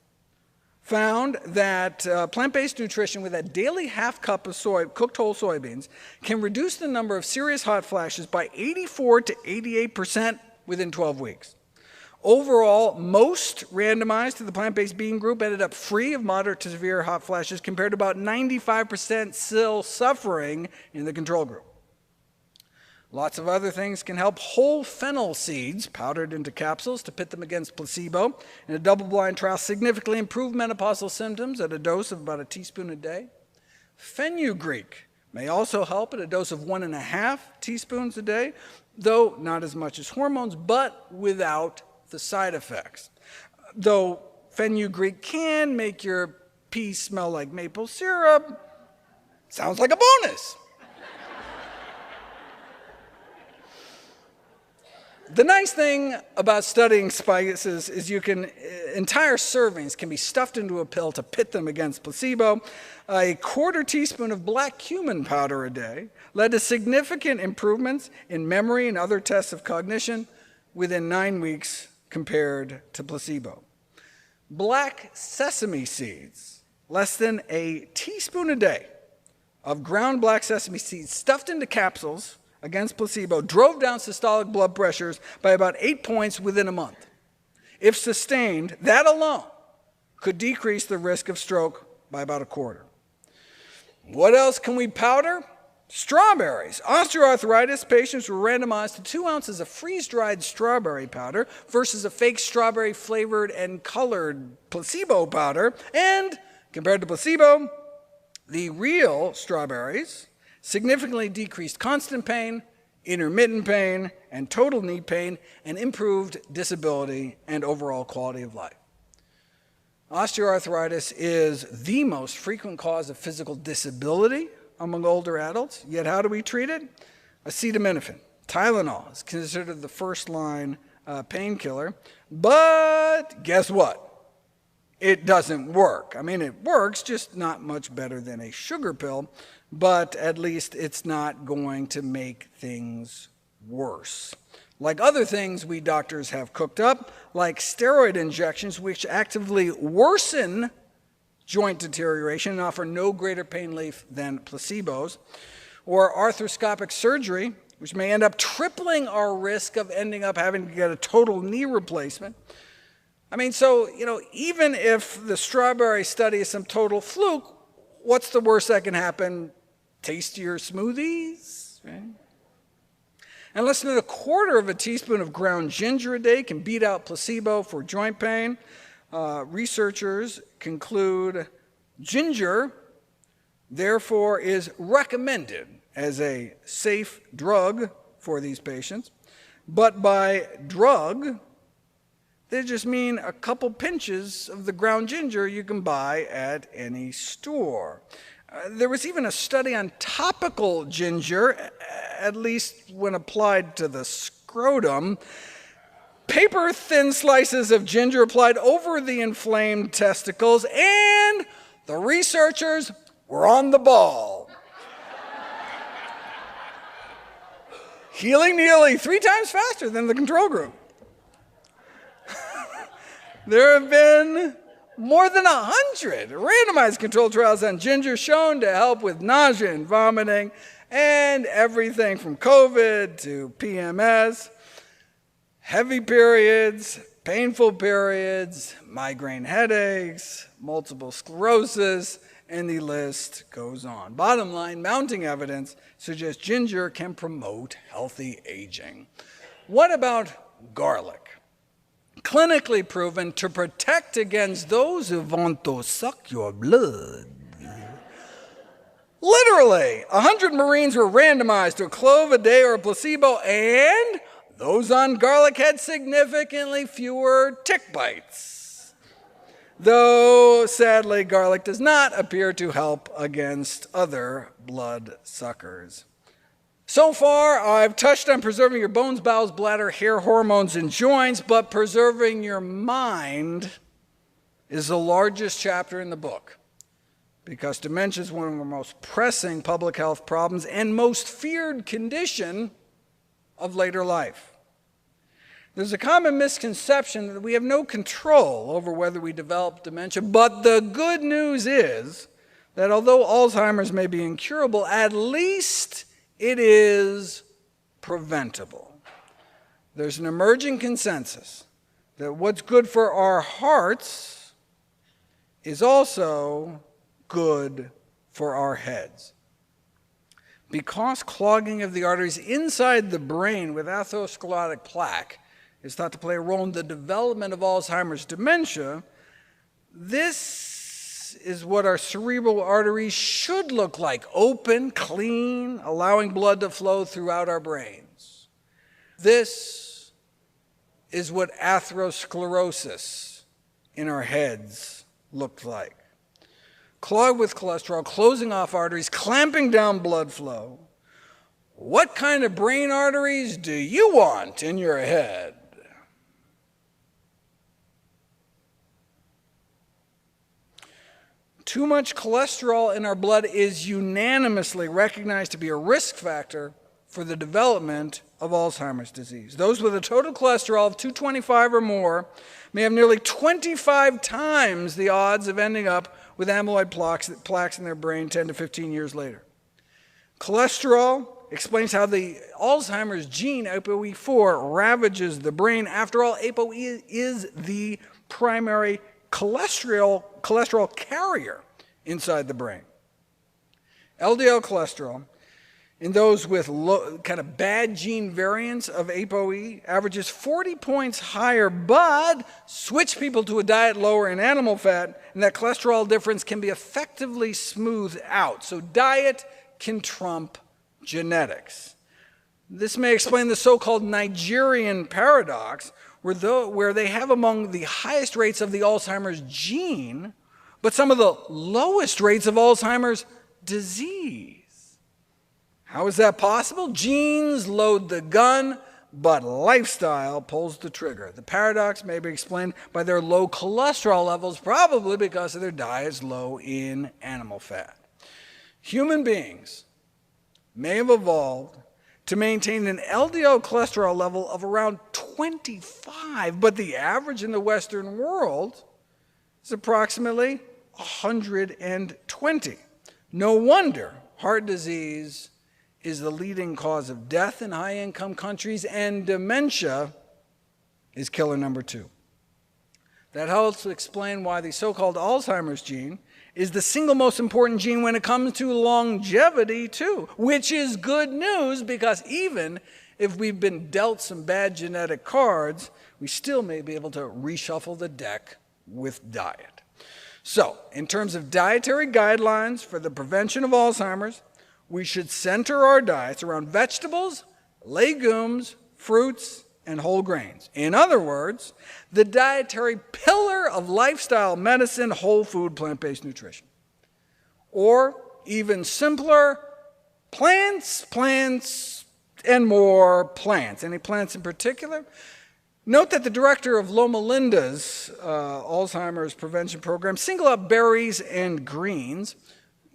found that plant-based nutrition with a daily half cup of cooked whole soybeans can reduce the number of serious hot flashes by 84 to 88% within 12 weeks. Overall, most randomized to the plant-based bean group ended up free of moderate to severe hot flashes compared to about 95% still suffering in the control group. Lots of other things can help. Whole fennel seeds, powdered into capsules to pit them against placebo, in a double-blind trial significantly improved menopausal symptoms at a dose of about a teaspoon a day. Fenugreek may also help at a dose of 1.5 teaspoons a day, though not as much as hormones, but without the side effects. Though fenugreek can make your pee smell like maple syrup, sounds like a bonus. The nice thing about studying spices is entire servings can be stuffed into a pill to pit them against placebo. A 1/4 teaspoon of black cumin powder a day led to significant improvements in memory and other tests of cognition within 9 weeks compared to placebo. Black sesame seeds, less than a teaspoon a day of ground black sesame seeds stuffed into capsules against placebo, drove down systolic blood pressures by about 8 points within a month. If sustained, that alone could decrease the risk of stroke by about 1/4. What else can we powder? Strawberries. Osteoarthritis patients were randomized to 2 ounces of freeze-dried strawberry powder versus a fake strawberry flavored and colored placebo powder. And compared to placebo, the real strawberries significantly decreased constant pain, intermittent pain, and total knee pain, and improved disability and overall quality of life. Osteoarthritis is the most frequent cause of physical disability among older adults, yet how do we treat it? Acetaminophen. Tylenol is considered the first-line painkiller, but guess what? It doesn't work. I mean, it works, just not much better than a sugar pill, but at least it's not going to make things worse. Like other things we doctors have cooked up, like steroid injections, which actively worsen joint deterioration and offer no greater pain relief than placebos, or arthroscopic surgery, which may end up tripling our risk of ending up having to get a total knee replacement. I mean, so, even if the strawberry study is some total fluke, what's the worst that can happen? Tastier smoothies, right? And less than 1/4 of a teaspoon of ground ginger a day can beat out placebo for joint pain. researchers conclude ginger, therefore, is recommended as a safe drug for these patients. But by drug, they just mean a couple pinches of the ground ginger you can buy at any store. There was even a study on topical ginger, at least when applied to the scrotum. Paper-thin slices of ginger applied over the inflamed testicles, and the researchers were on the ball. Healing nearly 3 times faster than the control group. There have been more than 100 randomized controlled trials on ginger shown to help with nausea and vomiting and everything from COVID to PMS, heavy periods, painful periods, migraine headaches, multiple sclerosis, and the list goes on. Bottom line, mounting evidence suggests ginger can promote healthy aging. What about garlic? Clinically proven to protect against those who want to suck your blood. Literally, 100 Marines were randomized to a clove a day or a placebo, and those on garlic had significantly fewer tick bites. Though, sadly, garlic does not appear to help against other blood suckers. So far, I've touched on preserving your bones, bowels, bladder, hair, hormones, and joints, but preserving your mind is the largest chapter in the book, because dementia is one of the most pressing public health problems and most feared condition of later life. There's a common misconception that we have no control over whether we develop dementia, but the good news is that although Alzheimer's may be incurable, at least it is preventable. There's an emerging consensus that what's good for our hearts is also good for our heads. Because clogging of the arteries inside the brain with atherosclerotic plaque is thought to play a role in the development of Alzheimer's dementia, this is what our cerebral arteries should look like: open, clean, allowing blood to flow throughout our brains. This is what atherosclerosis in our heads looked like. Clogged with cholesterol, closing off arteries, clamping down blood flow. What kind of brain arteries do you want in your head? Too much cholesterol in our blood is unanimously recognized to be a risk factor for the development of Alzheimer's disease. Those with a total cholesterol of 225 or more may have nearly 25 times the odds of ending up with amyloid plaques in their brain 10 to 15 years later. Cholesterol explains how the Alzheimer's gene, ApoE4, ravages the brain. After all, ApoE is the primary cholesterol carrier inside the brain. LDL cholesterol in those with kind of bad gene variants of ApoE averages 40 points higher, but switch people to a diet lower in animal fat, and that cholesterol difference can be effectively smoothed out. So diet can trump genetics. This may explain the so-called Nigerian paradox, where they have among the highest rates of the Alzheimer's gene, but some of the lowest rates of Alzheimer's disease. How is that possible? Genes load the gun, but lifestyle pulls the trigger. The paradox may be explained by their low cholesterol levels, probably because of their diets low in animal fat. Human beings may have evolved to maintain an LDL cholesterol level of around 25, but the average in the Western world is approximately 120. No wonder heart disease is the leading cause of death in high-income countries, and dementia is killer number 2. That helps explain why the so-called Alzheimer's gene is the single most important gene when it comes to longevity too, which is good news, because even if we've been dealt some bad genetic cards, we still may be able to reshuffle the deck with diet. So, in terms of dietary guidelines for the prevention of Alzheimer's, we should center our diets around vegetables, legumes, fruits, and whole grains. In other words, the dietary pillar of lifestyle medicine, whole food, plant-based nutrition. Or, even simpler, plants, and more plants. Any plants in particular? Note that the director of Loma Linda's Alzheimer's prevention program singled out berries and greens.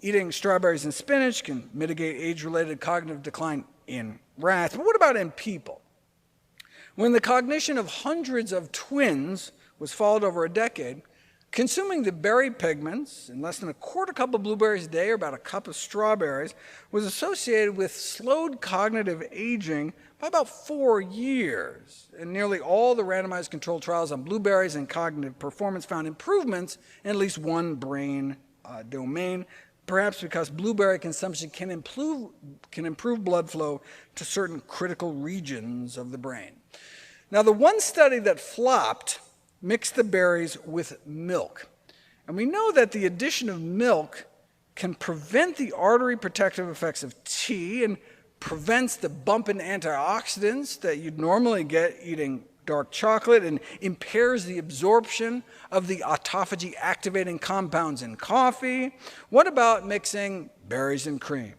Eating strawberries and spinach can mitigate age-related cognitive decline in rats. But what about in people? When the cognition of hundreds of twins was followed over a decade, consuming the berry pigments in less than a quarter cup of blueberries a day or about a cup of strawberries was associated with slowed cognitive aging by about 4 years. And nearly all the randomized controlled trials on blueberries and cognitive performance found improvements in at least one brain domain, perhaps because blueberry consumption can improve blood flow to certain critical regions of the brain. Now, the one study that flopped mixed the berries with milk. And we know that the addition of milk can prevent the artery protective effects of tea and prevents the bump in antioxidants that you'd normally get eating dark chocolate and impairs the absorption of the autophagy activating compounds in coffee. What about mixing berries and cream?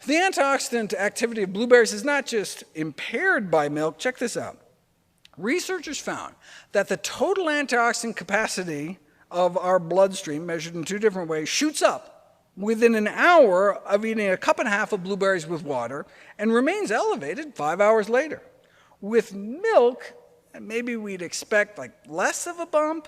The antioxidant activity of blueberries is not just impaired by milk. Check this out. Researchers found that the total antioxidant capacity of our bloodstream, measured in 2 different ways, shoots up within an hour of eating a cup and a half of blueberries with water and remains elevated 5 hours later. With milk, maybe we'd expect less of a bump,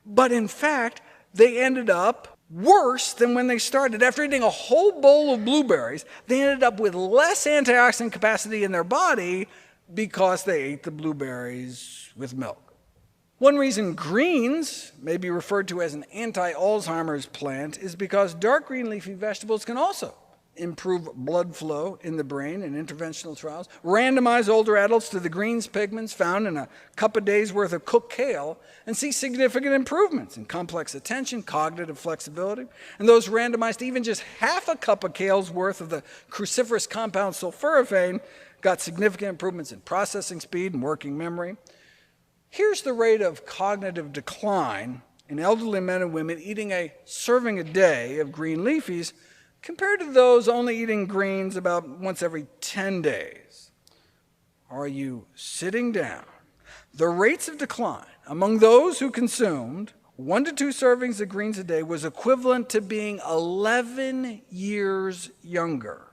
but in fact, they ended up worse than when they started. After eating a whole bowl of blueberries, they ended up with less antioxidant capacity in their body because they ate the blueberries with milk. One reason greens may be referred to as an anti-Alzheimer's plant is because dark green leafy vegetables can also improve blood flow in the brain in interventional trials, randomize older adults to the greens pigments found in a cup a day's worth of cooked kale, and see significant improvements in complex attention, cognitive flexibility. And those randomized to even just half a cup of kale's worth of the cruciferous compound sulforaphane got significant improvements in processing speed and working memory. Here's the rate of cognitive decline in elderly men and women eating a serving a day of green leafies compared to those only eating greens about once every 10 days. Are you sitting down? The rates of decline among those who consumed 1 to 2 servings of greens a day was equivalent to being 11 years younger.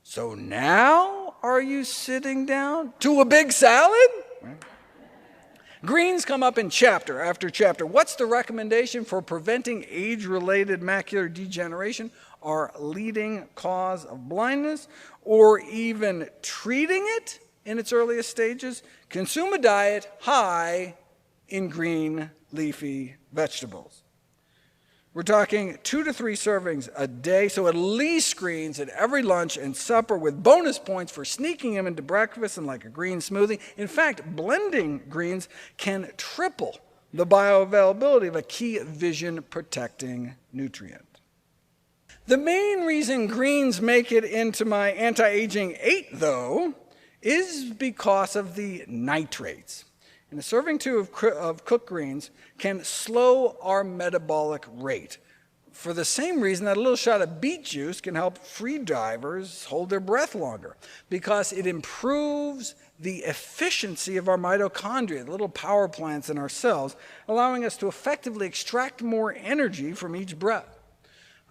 So now, are you sitting down to a big salad? Greens come up in chapter after chapter. What's the recommendation for preventing age-related macular degeneration, our leading cause of blindness, or even treating it in its earliest stages? Consume a diet high in green leafy vegetables. We're talking 2 to 3 servings a day, so at least greens at every lunch and supper with bonus points for sneaking them into breakfast and like a green smoothie. In fact, blending greens can triple the bioavailability of a key vision-protecting nutrient. The main reason greens make it into my anti-aging 8, though, is because of the nitrates. And a serving 2 of cooked greens can slow our metabolic rate for the same reason that a little shot of beet juice can help free divers hold their breath longer, because it improves the efficiency of our mitochondria, the little power plants in our cells, allowing us to effectively extract more energy from each breath.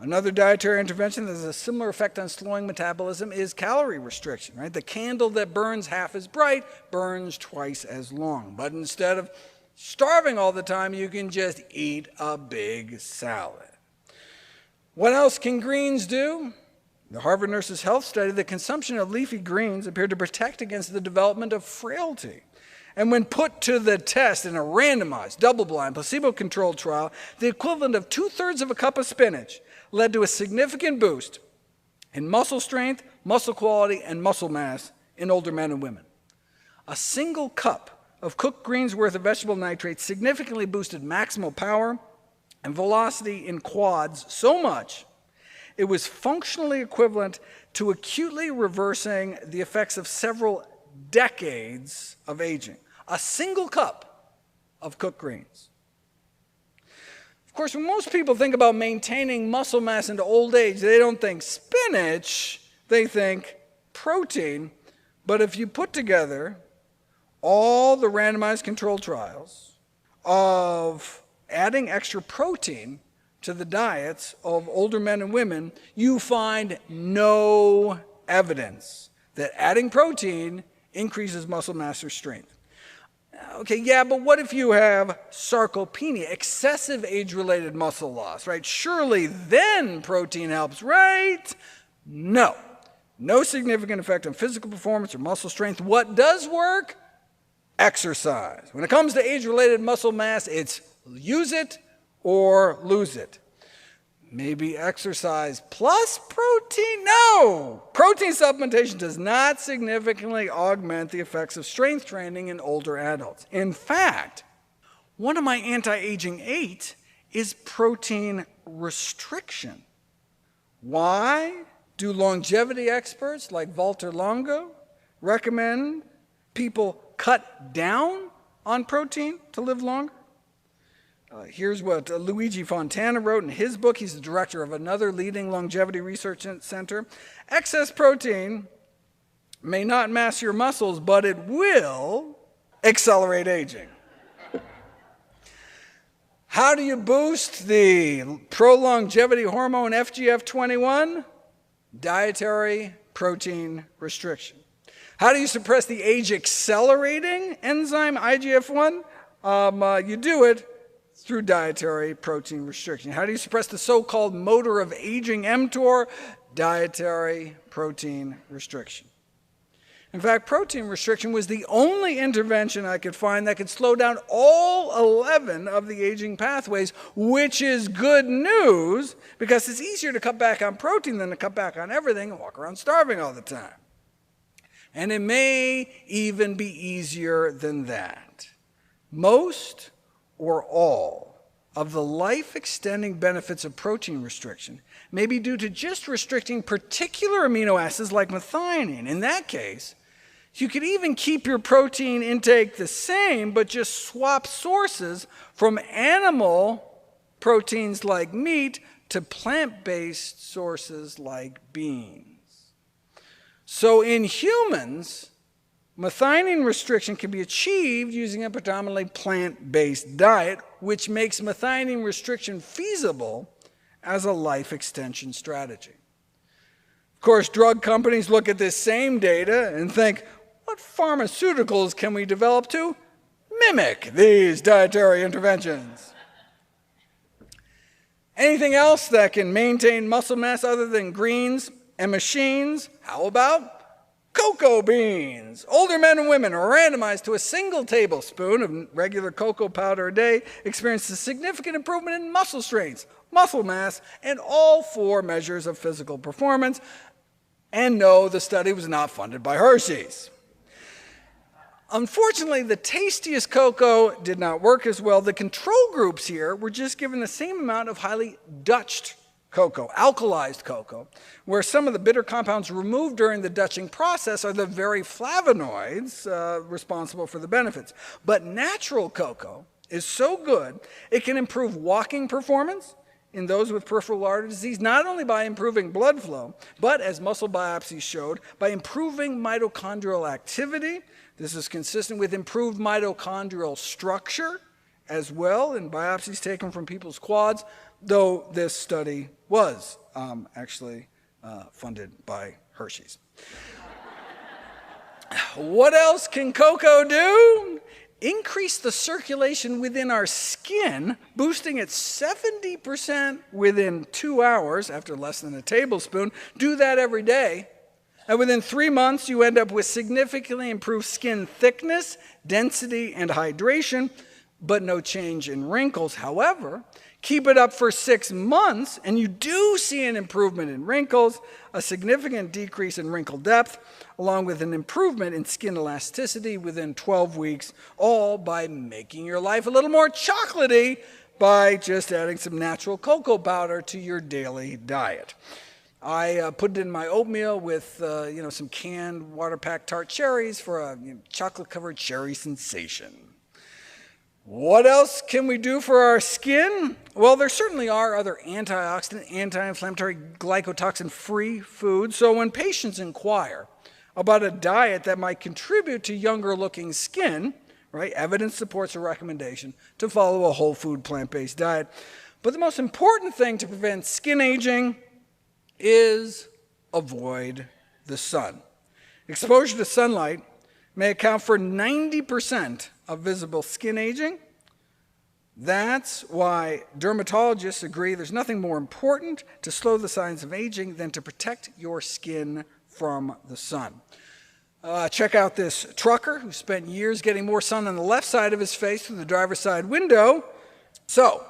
Another dietary intervention that has a similar effect on slowing metabolism is calorie restriction, right? The candle that burns half as bright burns twice as long. But instead of starving all the time, you can just eat a big salad. What else can greens do? The Harvard Nurses' Health study, the consumption of leafy greens appeared to protect against the development of frailty. And when put to the test in a randomized, double-blind, placebo-controlled trial, the equivalent of 2/3 of a cup of spinach led to a significant boost in muscle strength, muscle quality, and muscle mass in older men and women. A single cup of cooked greens worth of vegetable nitrates significantly boosted maximal power and velocity in quads so much it was functionally equivalent to acutely reversing the effects of several decades of aging. A single cup of cooked greens. Of course, when most people think about maintaining muscle mass into old age, they don't think spinach, they think protein. But if you put together all the randomized controlled trials of adding extra protein to the diets of older men and women, you find no evidence that adding protein increases muscle mass or strength. Okay, yeah, but what if you have sarcopenia, excessive age-related muscle loss, right? Surely then protein helps, right? No. No significant effect on physical performance or muscle strength. What does work? Exercise. When it comes to age-related muscle mass, it's use it or lose it. Maybe exercise plus protein? No! Protein supplementation does not significantly augment the effects of strength training in older adults. In fact, one of my anti-aging 8 is protein restriction. Why do longevity experts like Walter Longo recommend people cut down on protein to live longer? Here's what Luigi Fontana wrote in his book. He's the director of another leading longevity research center. Excess protein may not mass your muscles, but it will accelerate aging. How do you boost the pro-longevity hormone FGF21? Dietary protein restriction. How do you suppress the age-accelerating enzyme IGF-1? You do it through dietary protein restriction. How do you suppress the so-called motor of aging mTOR? Dietary protein restriction. In fact, protein restriction was the only intervention I could find that could slow down all 11 of the aging pathways, which is good news because it's easier to cut back on protein than to cut back on everything and walk around starving all the time. And it may even be easier than that. Most or all of the life-extending benefits of protein restriction may be due to just restricting particular amino acids like methionine. In that case, you could even keep your protein intake the same, but just swap sources from animal proteins like meat to plant-based sources like beans. So in humans, methionine restriction can be achieved using a predominantly plant-based diet, which makes methionine restriction feasible as a life extension strategy. Of course, drug companies look at this same data and think, what pharmaceuticals can we develop to mimic these dietary interventions? Anything else that can maintain muscle mass other than greens and machines? How about cocoa beans? Older men and women are randomized to a single tablespoon of regular cocoa powder a day, experienced a significant improvement in muscle strength, muscle mass, and all 4 measures of physical performance. And no, the study was not funded by Hershey's. Unfortunately, the tastiest cocoa did not work as well. The control groups here were just given the same amount of highly Dutched cocoa, alkalized cocoa, where some of the bitter compounds removed during the Dutching process are the very flavonoids responsible for the benefits. But natural cocoa is so good, it can improve walking performance in those with peripheral artery disease, not only by improving blood flow, but as muscle biopsies showed, by improving mitochondrial activity. This is consistent with improved mitochondrial structure as well in biopsies taken from people's quads, though this study was actually funded by Hershey's. What else can cocoa do? Increase the circulation within our skin, boosting it 70% within 2 hours after less than a tablespoon. Do that every day. And within 3 months, you end up with significantly improved skin thickness, density, and hydration. but no change in wrinkles. However, keep it up for 6 months, and you do see an improvement in wrinkles, a significant decrease in wrinkle depth, along with an improvement in skin elasticity within 12 weeks, all by making your life a little more chocolatey by just adding some natural cocoa powder to your daily diet. I put it in my oatmeal with some canned water-packed tart cherries for a chocolate-covered cherry sensation. What else can we do for our skin? Well, there certainly are other antioxidant, anti-inflammatory, glycotoxin-free foods. So when patients inquire about a diet that might contribute to younger-looking skin, right, evidence supports a recommendation to follow a whole food plant-based diet. But the most important thing to prevent skin aging is avoid the sun. Exposure to sunlight may account for 90% of visible skin aging. That's why dermatologists agree there's nothing more important to slow the signs of aging than to protect your skin from the sun. Check out this trucker who spent years getting more sun on the left side of his face through the driver's side window. So,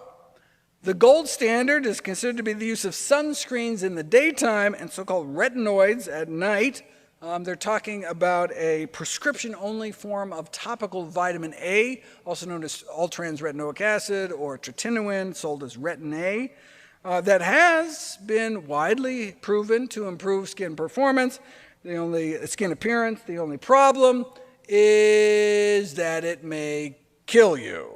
the gold standard is considered to be the use of sunscreens in the daytime and so-called retinoids at night. They're talking about a prescription-only form of topical vitamin A, also known as all-trans retinoic acid or tretinoin, sold as Retin-A, that has been widely proven to improve skin performance, skin appearance. The only problem is that it may kill you.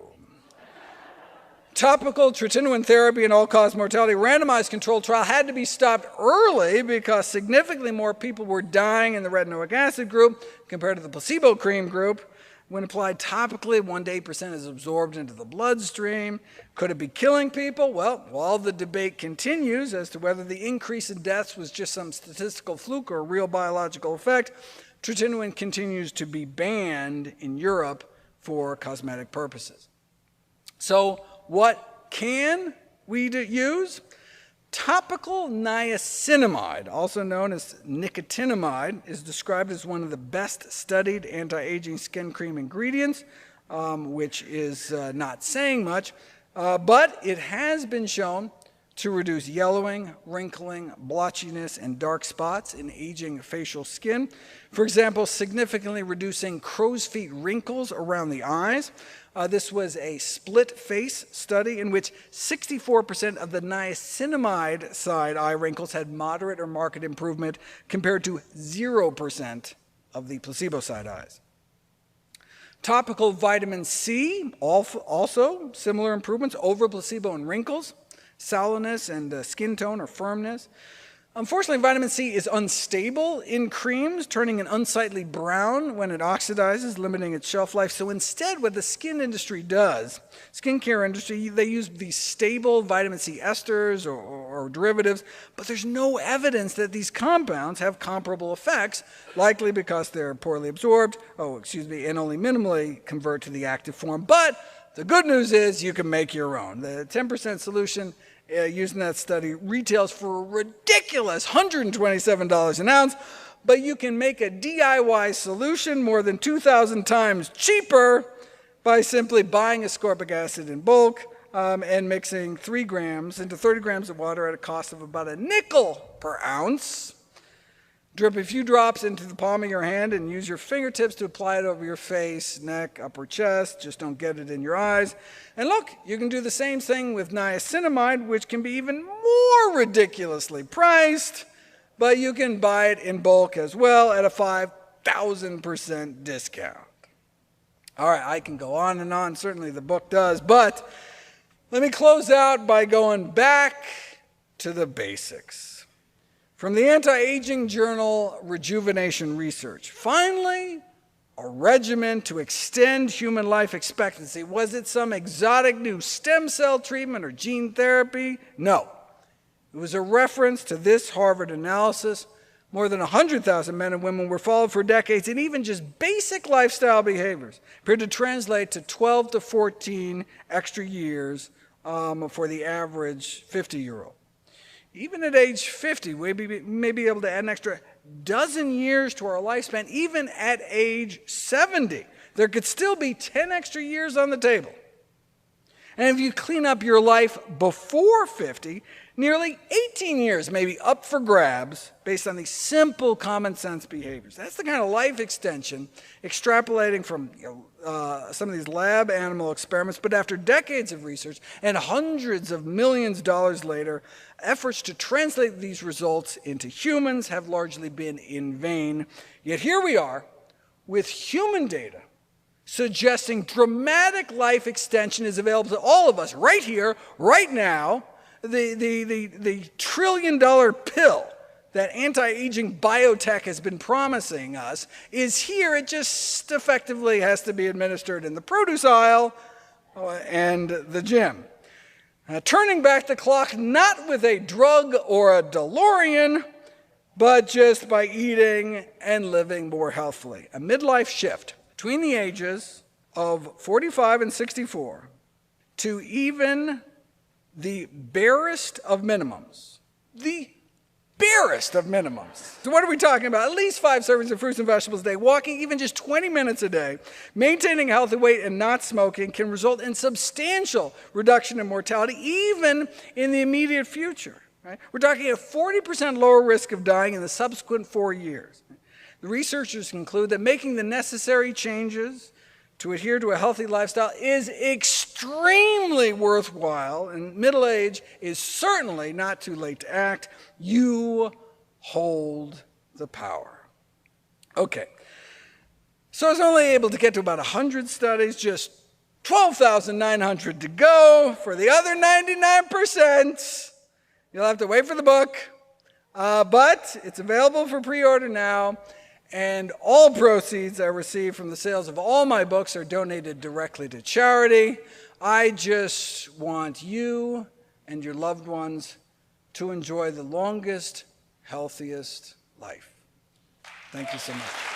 Topical tretinoin therapy and all-cause mortality randomized controlled trial had to be stopped early because significantly more people were dying in the retinoic acid group compared to the placebo cream group. When applied topically, 1 to 8% is absorbed into the bloodstream. Could it be killing people? Well, while the debate continues as to whether the increase in deaths was just some statistical fluke or a real biological effect, tretinoin continues to be banned in Europe for cosmetic purposes. So, what can we use? Topical niacinamide, also known as nicotinamide, is described as one of the best studied anti-aging skin cream ingredients, which is not saying much, but it has been shown to reduce yellowing, wrinkling, blotchiness, and dark spots in aging facial skin. For example, significantly reducing crow's feet wrinkles around the eyes. This was a split face study in which 64% of the niacinamide side eye wrinkles had moderate or marked improvement compared to 0% of the placebo side eyes. Topical vitamin C, also similar improvements over placebo in wrinkles, sallowness, and skin tone or firmness. Unfortunately, vitamin C is unstable in creams, turning an unsightly brown when it oxidizes, limiting its shelf life. So instead, what the skincare industry, they use these stable vitamin C esters or derivatives, but there's no evidence that these compounds have comparable effects, likely because they're poorly absorbed, and only minimally convert to the active form. But the good news is you can make your own. The 10% solution used in that study retails for a ridiculous $127 an ounce, but you can make a DIY solution more than 2,000 times cheaper by simply buying ascorbic acid in bulk and mixing 3 grams into 30 grams of water at a cost of about a nickel per ounce. Drip a few drops into the palm of your hand and use your fingertips to apply it over your face, neck, upper chest. Just don't get it in your eyes. And look, you can do the same thing with niacinamide, which can be even more ridiculously priced, but you can buy it in bulk as well at a 5,000% discount. All right, I can go on and on. Certainly the book does, but let me close out by going back to the basics. From the anti-aging journal Rejuvenation Research. Finally, a regimen to extend human life expectancy. Was it some exotic new stem cell treatment or gene therapy? No. It was a reference to this Harvard analysis. More than 100,000 men and women were followed for decades, and even just basic lifestyle behaviors appeared to translate to 12 to 14 extra years for the average 50-year-old. Even at age 50, we may be able to add an extra dozen years to our lifespan. Even at age 70, there could still be 10 extra years on the table And if you clean up your life before 50, nearly 18 years may be up for grabs based on these simple common sense behaviors. That's the kind of life extension extrapolating from some of these lab animal experiments, but after decades of research and hundreds of millions of dollars later, efforts to translate these results into humans have largely been in vain. Yet here we are with human data suggesting dramatic life extension is available to all of us right here, right now. The trillion-dollar pill that anti-aging biotech has been promising us is here. It just effectively has to be administered in the produce aisle and the gym. Turning back the clock not with a drug or a DeLorean, but just by eating and living more healthfully. A midlife shift between the ages of 45 and 64 to even the barest of minimums. The barest of minimums. So what are we talking about? At least 5 servings of fruits and vegetables a day. Walking even just 20 minutes a day, maintaining a healthy weight and not smoking can result in substantial reduction in mortality, even in the immediate future. Right? We're talking a 40% lower risk of dying in the subsequent 4 years. The researchers conclude that making the necessary changes to adhere to a healthy lifestyle is extremely worthwhile, and middle age is certainly not too late to act. You hold the power. Okay, so I was only able to get to about 100 studies, just 12,900 to go. For the other 99%, you'll have to wait for the book, but it's available for pre-order now. And all proceeds I receive from the sales of all my books are donated directly to charity. I just want you and your loved ones to enjoy the longest, healthiest life. Thank you so much.